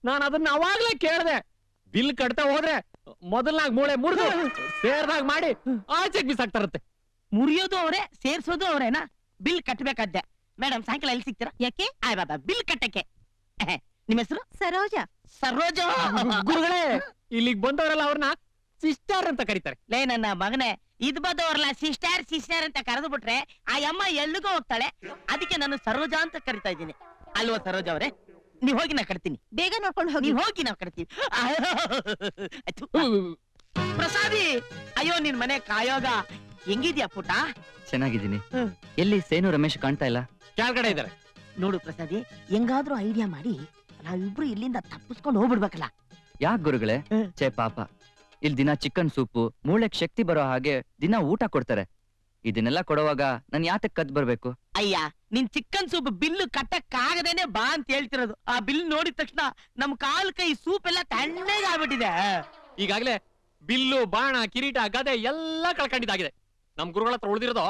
ನಾನು ಅದನ್ನ ಅವಾಗ್ಲೇ ಕೇಳ್ದೆ. ಬಿಲ್ ಕಟ್ತಾ ಹೋದ್ರೆ ಮೊದಲ್ನಾಗ ಮೂಳೆ ಮುರಿದು ಸೇರ್ದಾಗ ಮಾಡಿ ಆಚೆಗೆ ಬಿಸಾಕ್ತಾರತ್ತೆ. ಮುರಿಯೋದು ಅವರೇ, ಸೇರ್ಸೋದು ಅವರೇನಾ? ಬಿಲ್ ಕಟ್ಟಬೇಕಾದ್ದೆ. ಮೇಡಮ್ ಸಾಯಂಕಾಲ ಎಲ್ಲಿ ಸಿಗ್ತೀರಾ? ಯಾಕೆ? ಆಯ್ ಬಾಬಾ, ಬಿಲ್ ಕಟ್ಟಕ್ಕೆ. ನಿಮ್ಮ ಹೆಸರು? ಸರೋಜ. ಸರೋಜ. ಗುರುಗಳೇ, ಇಲ್ಲಿಗೆ ಬಂದವರೆಲ್ಲ ಅವ್ರನ್ನ ಸಿಸ್ಟರ್ ಅಂತ ಕರೀತಾರೆ. ಲೇ ನನ್ನ ಮಗನೇ, ಇದ್ ಬಂದವ್ರಲ್ಲ ಸಿಸ್ಟರ್ ಅಂತ ಕರೆದು ಬಿಟ್ರೆ ಆ ಅಮ್ಮ ಎಲ್ಲಿಗೋ ಹೋಗ್ತಾಳೆ. ಅದಕ್ಕೆ ನಾನು ಸರೋಜಾ ಅಂತ ಕರಿತಾ ಇದ್ದೀನಿ. ಅಲ್ವಾ ಸರೋಜಾ ಅವರೇ? ನೀವ್ ಹೋಗಿ ನಾ ಕಟ್ತೀನಿ. ಬೇಗ ನೋಡ್ಕೊಂಡು ಹೋಗಿ. ನೀವ್ ಹೋಗಿ ನಾವ್ ಕಟ್ತೀವಿ. ಪ್ರಸಾದಿ, ಅಯ್ಯೋ ನಿನ್ ಮನೆ ಕಾಯೋಗ. ಹೆಂಗಿದ್ಯಾ ಪುಟ? ಚೆನ್ನಾಗಿದ್ದೀನಿ. ಹ್ಮ್. ಎಲ್ಲಿ ಸೇನು ರಮೇಶ್ ಕಾಣ್ತಾ ಇಲ್ಲ? ಕೆಳಗಡೆ ಇದಾರೆ. ನೋಡು ಪ್ರಸಾದಿ, ಹೆಂಗಾದ್ರೂ ಐಡಿಯಾ ಮಾಡಿ ನಾವಿಬ್ರು ಇಲ್ಲಿಂದ ತಪ್ಪಿಸ್ಕೊಂಡು ಹೋಗ್ಬಿಡ್ಬೇಕಲ್ಲ. ಯಾಕೆ ಗುರುಗಳೇ? ಹ್ಮ್. ಛೇ ಪಾಪ, ಇಲ್ಲಿ ದಿನ ಚಿಕನ್ ಸೂಪು, ಮೂಳೆಗ್ ಶಕ್ತಿ ಬರೋ ಹಾಗೆ ದಿನ ಊಟ ಕೊಡ್ತಾರೆ. ಇದನ್ನೆಲ್ಲ ಕೊಡುವಾಗ ನಾನ್ ಯಾತಕ್ ಕದ್ ಬರ್ಬೇಕು? ಅಯ್ಯ, ನಿನ್ ಚಿಕನ್ ಸೂಪ್ ಬಿಲ್ಲು ಕಟ್ಟಕ್ ಆಗದೇನೆ ಬಾ ಅಂತ ಹೇಳ್ತಿರೋದು. ಆ ಬಿಲ್ ನೋಡಿದ ತಕ್ಷಣ ನಮ್ ಕಾಲ್ ಕೈ ಸೂಪ್ ಎಲ್ಲ ತಣ್ಣಗೆ ಆಗ್ಬಿಟ್ಟಿದೆ. ಈಗಾಗ್ಲೇ ಬಿಲ್ಲು, ಬಾಣ, ಕಿರೀಟ, ಗದೆ ಎಲ್ಲ ಕಳ್ಕೊಂಡಿದ್ದಾಗಿದೆ. ನಮ್ ಗುರುಗಳ ಹತ್ರ ಉಳಿದಿರೋದು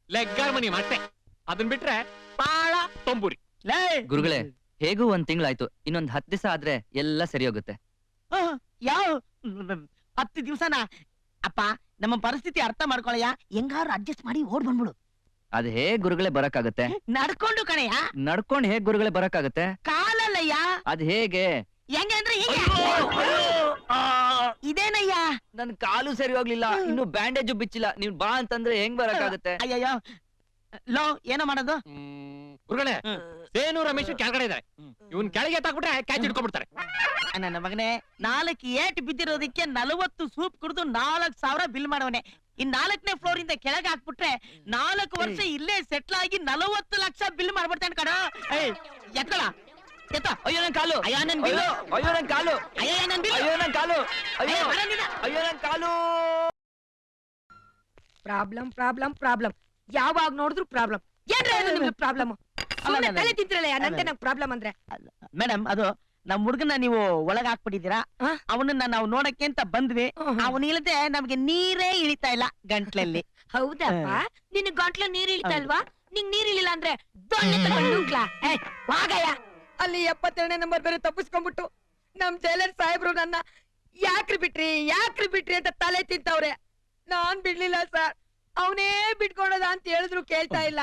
ಲೆಗ್ಗಾರ್ ಮನಿ ಅಷ್ಟೇ. ಅದನ್ ಬಿಟ್ರೆ ಬಾಳ ತೊಂಬೂರಿ. ಲೇ ಗುರುಗಳೇ, ಹೇಗೂ ಒಂದ್ ತಿಂಗಳಾಯ್ತು. ಇನ್ನೊಂದ್ 10 ದಿವಸ ಆದ್ರೆ ಎಲ್ಲ ಸರಿ ಹೋಗುತ್ತೆ. ಯಾವ 10 ದಿವ್ಸನ? ಅಪ್ಪ, ನಮ್ಮ ಪರಿಸ್ಥಿತಿ ಅರ್ಥ ಮಾಡ್ಕೊಳಯ್ಯ. ಹೆಂಗಾರು ಅಡ್ಜಸ್ಟ್ ಮಾಡಿ ಓಡ್ ಬಂದ್ಬಿಡು. ಅದ್ ಹೇಗ್ ಗುರುಗಳೇ ಬರಕ್ಕಾಗತ್ತೆ? ನಡ್ಕೊಂಡು ಕಣಯ್ಯ. ನಡ್ಕೊಂಡ್ ಹೇಗ್ ಗುರುಗಳೇ ಬರಕ್ಕಾಗತ್ತೆ? ಕಾಲಲ್ಲಯ್ಯ. ಅದ್ ಹೇಗೆ? ಹೆಂಗೆ ಅಂದ್ರೆ ಹೀಗೆ. ಇದೇನಯ್ಯ? ನನ್ ಕಾಲು ಸರಿ ಹೋಗ್ಲಿಲ್ಲ, ಇನ್ನು ಬ್ಯಾಂಡೇಜು ಬಿಚ್ಚಿಲ್ಲ. ನೀವ್ ಬಾ ಅಂತಂದ್ರೆ ಹೆಂಗ್ ಬರಕ್ಕಾಗತ್ತೆ? ಅಯ್ಯಯ್ಯೋ, ಲೋ ಏನೋ ಮಾಡೋದು? ಗುರುಗಳೇ, ಸೇನು ರಮೇಶ್ ಕೆಳಗಡೆ ಇದಾರೆ. ಇವನ್ ಕೆಳಗೆ ಎತ್ತಾಕ್ಬಿಟ್ರೆ ಕ್ಯಾಚ್ ಹಿಡ್ಕೊಂಡ್ಬಿಡ್ತಾರೆ. ನನ್ನ ಮಗನೇ, 4 ಏಟ್ ಬಿದ್ದಿರೋದಕ್ಕೆ 40 ಸೂಪ್ ಕುಡಿದು 4,000 ಬಿಲ್ ಮಾಡವನೆ. ಇನ್ 4ನೇ ಫ್ಲೋರ್ ಇಂದ ಕೆಳಗೆ ಹಾಕ್ಬಿಟ್ರೆ 4 ವರ್ಷ ಇಲ್ಲೇ ಸೆಟ್ಲ್ ಆಗಿ 40 ಲಕ್ಷ ಬಿಲ್ ಮಾಡ್ಬಿಡ್ತಾನೆ ಕಣ. ಎತ್ತಳ ಎತ್ತ. ಅಯ್ಯೋ ನನ್ ಕಾಲು! ಅಯ್ಯೋ ನನ್ ಬಿಲ್ಲು! ಅಯ್ಯೋ ನನ್ ಕಾಲು! ಅಯ್ಯೋ ನನ್ ಬಿಲ್ಲು! ಅಯ್ಯೋ ನನ್ ಕಾಲು! ಅಯ್ಯೋ ಅಯ್ಯೋ, ಬರಂಗಿಲ್ಲ. ಅಯ್ಯೋ ನನ್ ಕಾಲು! ಪ್ರಾಬ್ಲಮ್ ಯಾವಾಗ ನೋಡಿದ್ರು ಪ್ರಾಬ್ಲಮ್. ಏನ್ರ ನಿಮ್ಗೆ ಪ್ರಾಬ್ಲಮ್? ತಲೆ ತಿಂತಿರಲ್ಲ, ನಂತೆ ನಂಗೆ ಪ್ರಾಬ್ಲಮ್ ಅಂದ್ರೆ. ಮೇಡಮ್, ಅದು ನಮ್ ಹುಡುಗನ ನೀವು ಒಳಗ್ ಹಾಕ್ಬಿಟ್ಟಿದ್ದೀರಾ. ಅವನನ್ನ ನಾವು ನೋಡಕ್ಕೆ ಅಂತ ಬಂದ್ವಿ. ಅವನ್ ಇಲ್ಲದೆ ನಮ್ಗೆ ನೀರೇ ಇಳಿತಾ ಇಲ್ಲ ಗಂಟ್ಲಲ್ಲಿ. ಹೌದಪ್ಪ, ನಿನ್ ಗಂಟ್ಲ ನೀರ್ ಇಳಿತಾ ಇಲ್ವಾ? ನಿಂಗ್ ನೀರ್ ಇಳಿಲ್ಲ ಅಂದ್ರೆ ದೊಣ್ಣೆ ತಗೊಂಡ್ ನುಂಗ್ಲಾ? ವಾಗಯ್ಯ. ಅಲ್ಲಿ 72ನೇ ನಂಬರ್ ಬೇರೆ ತಪ್ಪಿಸ್ಕೊಂಡ್ಬಿಟ್ಟು ನಮ್ ಜೈಲರ್ ಸಾಹೇಬ್ರು ನನ್ನ ಯಾಕ್ರಿ ಬಿಟ್ರಿ ಅಂತ ತಲೆ ತಿಂತವ್ರೆ. ನಾನ್ ಬಿಡ್ಲಿಲ್ಲ ಸರ್. ಅವನೇ ಬಿಟ್ಕೊಡೋದ ಅಂತ ಹೇಳಿದ್ರು ಕೇಳ್ತಾ ಇಲ್ಲ.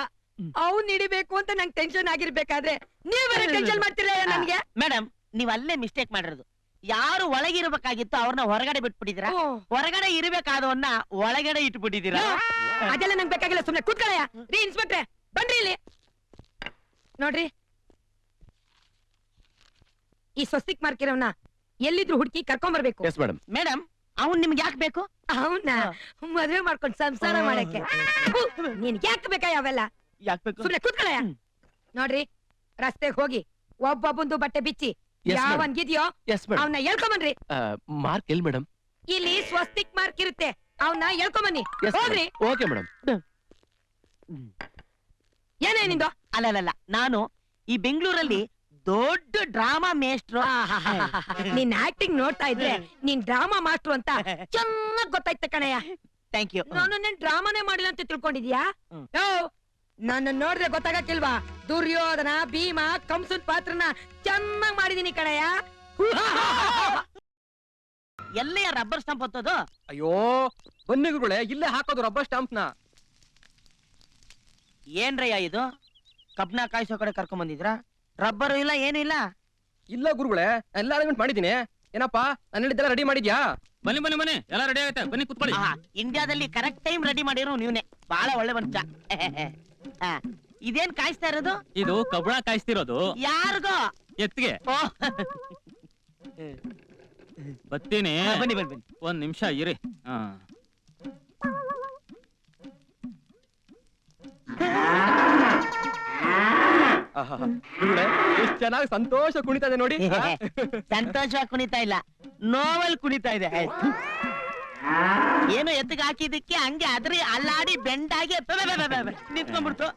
ಅವ್ನ್ ಹಿಡಿಬೇಕು ಅಂತ ನಂಗೆ ಟೆನ್ಷನ್ ಆಗಿರ್ಬೇಕಾದ್ರೆ ನೀವೇ ಟೆನ್ಷನ್ ಮಾಡ್ತೀರಾ ನನ್ಗೆ? ಮೇಡಮ್, ನೀವ್ ಅಲ್ಲೇ ಮಿಸ್ಟೇಕ್ ಮಾಡಿರೋದು. ಯಾರು ಒಳಗಿರ್ಬೇಕಾಗಿತ್ತು ಅವ್ರನ್ನ ಹೊರಗಡೆ ಬಿಟ್ಬಿಟ್ಟಿದ್ದೀರಾ. ಹೊರಗಡೆ ಇರ್ಬೇಕಾದವನ್ನ ಒಳಗಡೆ ಇಟ್ಬಿಟ್ಟಿದ್ದೀರಾ. ಅದೆಲ್ಲ ನಂಗೆ ಬೇಕಾಗಿಲ್ಲ, ಸುಮ್ನೆ ಕೂತ್ಕೊಳ್ಳಯ್ಯ. ರೀ ಇನ್ಸ್ಪೆಕ್ಟ್ರೆ, ಬನ್ರಿ ಇಲ್ಲಿ. ನೋಡ್ರಿ, ಈ ಸ್ವಸ್ತಿಕ್ ಮಾರ್ಕಿರೋನ್ನ ಎಲ್ಲಿದ್ರು ಹುಡುಕಿ ಕರ್ಕೊಂಡ್ ಬರ್ಬೇಕು. Yes madam. ಮೇಡಮ್, ಅವ್ನ್ ನಿಮ್ಗೆ ಯಾಕೆ ಬೇಕು? ಅವನ್ನ ಮದ್ವೆ ಮಾಡ್ಕೊಂಡ್ ಸಂಸಾರ ಮಾಡಕ್ಕೆ. ನೀನ್ ಯಾಕೆ ಬೇಕಾ ಅವೆಲ್ಲ? ಯಾಕೆ ಬೇಕು? ಸುಮ್ನೆ ಕೂತ್ಕೊಳ್ಳಯ್ಯ. ನೋಡ್ರಿ, ರಸ್ತೆಗೆ ಹೋಗಿ ಒಬ್ಬೊಬ್ಬಂದು ಬಟ್ಟೆ ಬಿಚ್ಚಿ ಯಾವನ್ಗಿದ್ಯೋ ಅವನ್ನ ಹೇಳ್ಕೊಂಬನ್ರಿ. Mark L madam? ಇಲ್ಲಿ ಸ್ವಸ್ತಿಕ್ ಮಾರ್ಕ್ ಇರುತ್ತೆ, ಅವನ್ನ ಹೇಳ್ಕೊಂಬನ್ನಿ. ಹೋಗ್ರಿ. Okay madam. ಏನೇನಿಂದು? ಅಲ್ಲಲ್ಲ, ನಾನು ಈ ಬೆಂಗಳೂರಲ್ಲಿ ದೊಡ್ಡ ಡ್ರಾಮಾ ಮೇಸ್ಟ್ರು. ನಿನ್ ಆಕ್ಟಿಂಗ್ ನೋಡ್ತಾ ಇದ್ರೆ ನೀನ್ ಡ್ರಾಮಾ ಮಾಸ್ಟ್ರು ಅಂತ ಚೆನ್ನಾಗ್ ಗೊತ್ತಾಯ್ತ ಕಣಯ್ಯ. Thank you. ನಾನು ನಿನ್ ಡ್ರಾಮಾನೇ ಮಾಡಿಲ್ಲ ಅಂತ ತಿಳ್ಕೊಂಡಿದ್ಯಾ? ನನ್ನ ನೋಡಿದ್ರೆ ಗೊತ್ತಾಗಕ್ಕಿಲ್ವಾ? ದುರ್ಯೋಧನ, ಭೀಮ, ಕಂಸನ್ ಪಾತ್ರನ ಚೆನ್ನಾಗ್ ಮಾಡಿದೀನಿ ಕಣಯ್ಯ. ಎಲ್ಲೇ ರಬ್ಬರ್ ಸ್ಟಾಂಪ್ ಹೊತ್ತೋದು? ಅಯ್ಯೋ ಬನ್ನಿ ಗುರುಗಳೇ, ಇಲ್ಲೇ ಹಾಕೋದು ರಬ್ಬರ್ ಸ್ಟಾಂಪ್ ನ. ಏನ್ರಯ್ಯ ಇದು? ಕಬ್ನ ಕಾಯಿಸೋ ಕಡೆ ಕರ್ಕೊಂಡ್ ಬಂದಿದ್ರಾ? ರಬ್ಬರ್ ಇಲ್ಲ, ಏನು ಇಲ್ಲ. ಇಲ್ಲ ಗುರುಗಳೇ, ಎಲ್ಲ ಅರೇಂಜ್ಮೆಂಟ್ ಮಾಡಿದೀನಿ. ಏನಪ್ಪಾ, ನಾನು ಹೇಳಿದ್ದೆಲ್ಲ ರೆಡಿ ಮಾಡಿದ್ಯಾ? ಬನ್ನಿ ಎಲ್ಲ ರೆಡಿ ಆಗುತ್ತೆ, ಬನ್ನಿ ಕುತ್ಕೊಳ್ಳಿ. ಇಂಡಿಯಾದಲ್ಲಿ ಕರೆಕ್ಟ್ ಟೈಮ್ ರೆಡಿ ಮಾಡಿರೋ ನೀವ್ನೆ. ಬಹಳ ಒಳ್ಳೆ ಮನುಷ್ಯ. ಇದೇನ್ ಕಾಯಿಸ್ತಾ ಇರೋದು? ಇದು ಕಬ್ಬಣ ಕಾಯಿಸ್ತಿರೋದು. ಯಾರಿಗೋ? ಎತ್ತಿಗೆ. ಬರ್ತೀನಿ, ಬನ್ನಿ. ಒಂದ್ ನಿಮಿಷ ಇರಿ. ಎಷ್ಟು ಚೆನ್ನಾಗಿ ಸಂತೋಷ ಕುಣಿತಾ ಇದೆ ನೋಡಿ. ಸಂತೋಷವಾಗಿ ಕುಣಿತಾ ಇಲ್ಲ, ನೋವಲ್ ಕುಣಿತಾ ಇದೆ. ಏನು ಎತ್ತಿಗೆ ಹಾಕಿದಕ್ಕೆ ಹಂಗೆ ಅದ್ರಿ ಅಲ್ಲಾಡಿ ಬೆಂಡಾಗಿ ನಿಂತ್ಕೊಂಡ್ಬಿಡ್ತು.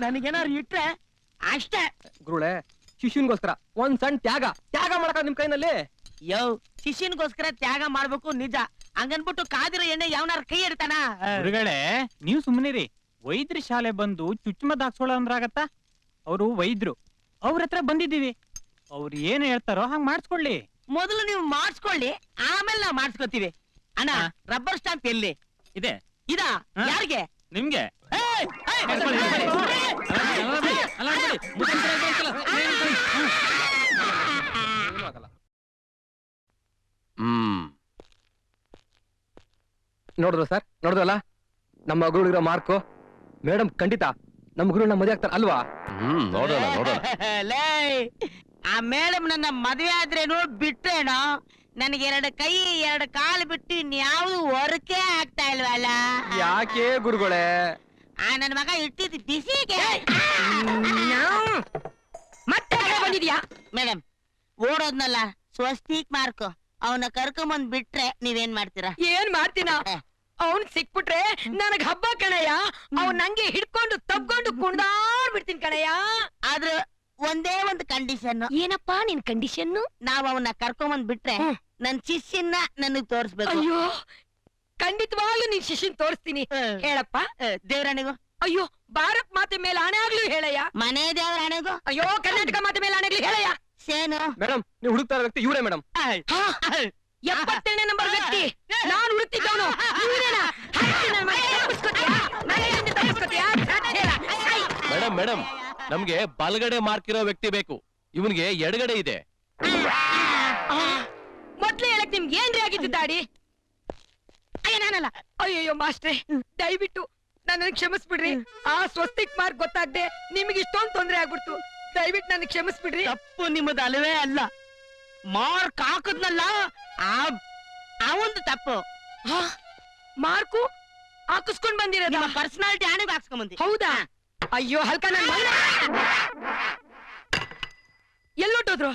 ನನಗೇನಾದ್ರು ಇಟ್ರೆ ಅಷ್ಟೇ. ಗುರುಳೆ, ಶಿಷ್ಯನ್ಗೋಸ್ಕರ ಒಂದ್ ಸಣ್ಣ ತ್ಯಾಗ ಮಾಡಕ ನಿಮ್ ಕೈನಲ್ಲಿ. ಯೋ, ಶಿಷ್ಯನ್ಗೋಸ್ಕರ ತ್ಯಾಗ ಮಾಡ್ಬೇಕು ನಿಜ. ಹಂಗನ್ಬಿಟ್ಟು ಕಾದಿರೋ ಎಣ್ಣೆ ಯಾವನಾರ ಕೈ ಇಡ್ತಾನ? ಗುರುಗಳೇ, ನೀವು ಸುಮ್ಮನಿರಿ. ವೈದ್ಯರ ಶಾಲೆ ಬಂದು ಚುಚ್ಚುಮದ್ದು ಹಾಕ್ಸೋಳ ಅಂದ್ರಾಗತ್ತ? ಅವರು ವೈದ್ಯರು, ಅವ್ರ ಹತ್ರ ಬಂದಿದ್ದೀವಿ. ಅವ್ರು ಏನ್ ಹೇಳ್ತಾರೋ ಹಂಗ್ ಮಾಡಿಸ್ಕೊಳ್ಳಿ. ಮೊದಲು ನೀವು ಮಾಡಿಸ್ಕೊಳ್ಳಿ, ಆಮೇಲೆ ನಾವು ಮಾಡಿಸ್ಕೊತೀವಿ. ಅಣ್ಣ, ರಬ್ಬರ್ ಸ್ಟಾಂಪ್ ಎಲ್ಲಿ ಇದೆ? ಇದಾ? ಯಾರಿಗೆ? ನಿಮ್ಗೆ. ನೋಡಿದ್ರು ಸರ್, ನೋಡಿದ್ರಲ್ಲ ನಮ್ಮ ಗುರುಳಿರೋ ಮಾರ್ಕು. ಮೇಡಮ್ ಖಂಡಿತ ನಮ್ಮ ಗುರುಗಳನ್ನ ಮದುವೆ ಆಗ್ತಾರೆ ಅಲ್ವಾ? ಲೇ, ಆ ಮೇಡಮ್ ನನ್ನ ಮದುವೆ ಆದ್ರೇನು ಬಿಟ್ರೇನೋ ನನಗೆ 2 ಕೈ 2 ಕಾಲು ಬಿಟ್ಟು ಇನ್ಯಾವುದು ಹೊರಕೆ ಆಗ್ತಾ ಇಲ್ವಲ್ಲ ಯಾಕೆ ಗುರುಗಳೇ? ನನ್ನ ಮಗ ಇಟ್ಟಿದ್ದು ಬಿಸಿಗೆ ಮತ್ತೆ ಬಂದಿದ್ಯಾ? ಮೇಡಮ್ ಓಡೋದ್ನಲ್ಲ ಸ್ವಸ್ತಿಕ್ ಮಾರ್ಕ್ ಅವನ ಕರ್ಕೊಂಬಂದ್ ಬಿಟ್ರೆ ನೀವೇನ್ ಮಾಡ್ತೀರಾ? ಏನ್ ಮಾಡ್ತೀನ? ಅವ್ನ್ ಸಿಕ್ಬಿಟ್ರೆ ನನಗ್ ಹಬ್ಬ ಕಣಯ್ಯ. ಅವ್ನ್ ನಂಗೆ ಹಿಡ್ಕೊಂಡು ತಬ್ಕೊಂಡು ಕುಣ್ದಾಡ್ಬಿಡ್ತೀನಿ ಕಣಯ್ಯ. ಆದ್ರೆ ಒಂದೇ ಒಂದು ಕಂಡೀಷನ್. ಏನಪ್ಪಾ ನಿನ್ ಕಂಡೀಷನ್? ನಾವ್ ಅವನ್ನ ಕರ್ಕೊಂಬಂದ್ ಬಿಟ್ರೆ ನನ್ ಶಿಷ್ಯನ್ನ ನನಗ್ ತೋರ್ಸ್ಬೇಕು. ಅಯ್ಯೋ ಖಂಡಿತವಾಗ್ಲೂ ನಿನ್ ಶಿಷ್ಯನ್ ತೋರಿಸ್ತೀನಿ. ಹೇಳಪ್ಪ. ದೇವ್ರಾಣಿಗೂ. ಅಯ್ಯೋ ಭಾರತ್ ಮಾತೆ ಮೇಲೆ ಆಣೆ ಆಗ್ಲೂ ಹೇಳಯ್ಯ. ಮನೆ ದೇವ್ರಾಣಿಗೂ. ಅಯ್ಯೋ ಕರ್ನಾಟಕ ಮಾತೆ ಮೇಲೆ ಆಣೆಗ್ಲಿ ಹೇಳಯ್ಯ. ಸೇನು. ಮೇಡಮ್ ನೀವು ಹುಡುಕ್ತಾ ಇರೋ ವ್ಯಕ್ತಿ ಇವರೇ ಮೇಡಮ್. 77ನೇ ನಂಬರ್ ವ್ಯಕ್ತಿ ನಾನ್ ಹುಡುಕ್ತಿದ್ದವನು ಇವ್ರೇನಾ? ಮೇಡಮ್ ಮೇಡಮ್ ನಮ್ಗೆ ಬಲಗಡೆ ಮಾರ್ಕ್ ಇರೋ ವ್ಯಕ್ತಿ ಬೇಕು. ಇವನ್ಗೆ ಎಡಗಡೆ ಇದೆ. ಮೊದ್ಲೇ ಹೇಳಕ್ ನಿಮ್ಗೆ ಏನ್ರಿ ಆಗಿದ್ದು ದಾಡಿ? ಅಯ್ಯ ನಾನಲ್ಲ. ಅಯ್ಯಯ್ಯೋ ಮಾಸ್ಟ್ರೆ ದಯವಿಟ್ಟು ನನ್ನ ಕ್ಷಮಿಸ್ಬಿಡ್ರಿ. ಆ ಸ್ವಸ್ತಿಕ್ ಮಾರ್ಕ್ ಗೊತ್ತಾಗ್ದೆ ನಿಮ್ಗೆ ಇಷ್ಟೊಂದು ತೊಂದ್ರೆ ಆಗ್ಬಿಡ್ತು. ದಯವಿಟ್ಟು ನನ್ನ ಕ್ಷಮಿಸ್ಬಿಡ್ರಿ. ತಪ್ಪು ನಿಮ್ಮದು ಅಲ್ವೇ ಅಲ್ಲ. ಮಾರ್ಕ್ ಹಾಕದ್ನಲ್ಲ ಆ ಒಂದು ತಪ್ಪು. ಮಾರ್ಕು ಹಾಕಿಸ್ಕೊಂಡ್ ಬಂದಿರೋದ? ನಿಮ್ಮ ಪರ್ಸನಾಲಿಟಿ ಆಣೆಗೂ ಹಾಕ್ಸ್ಕೊಂಡ್ ಬಂದಿ. ಹೌದಾ? ಅಯ್ಯೋ ಹಲ್ಕ ನನ್ ಮಗನೇ. ಎಲ್ಲೊಟ್ಟೋದ್ರು?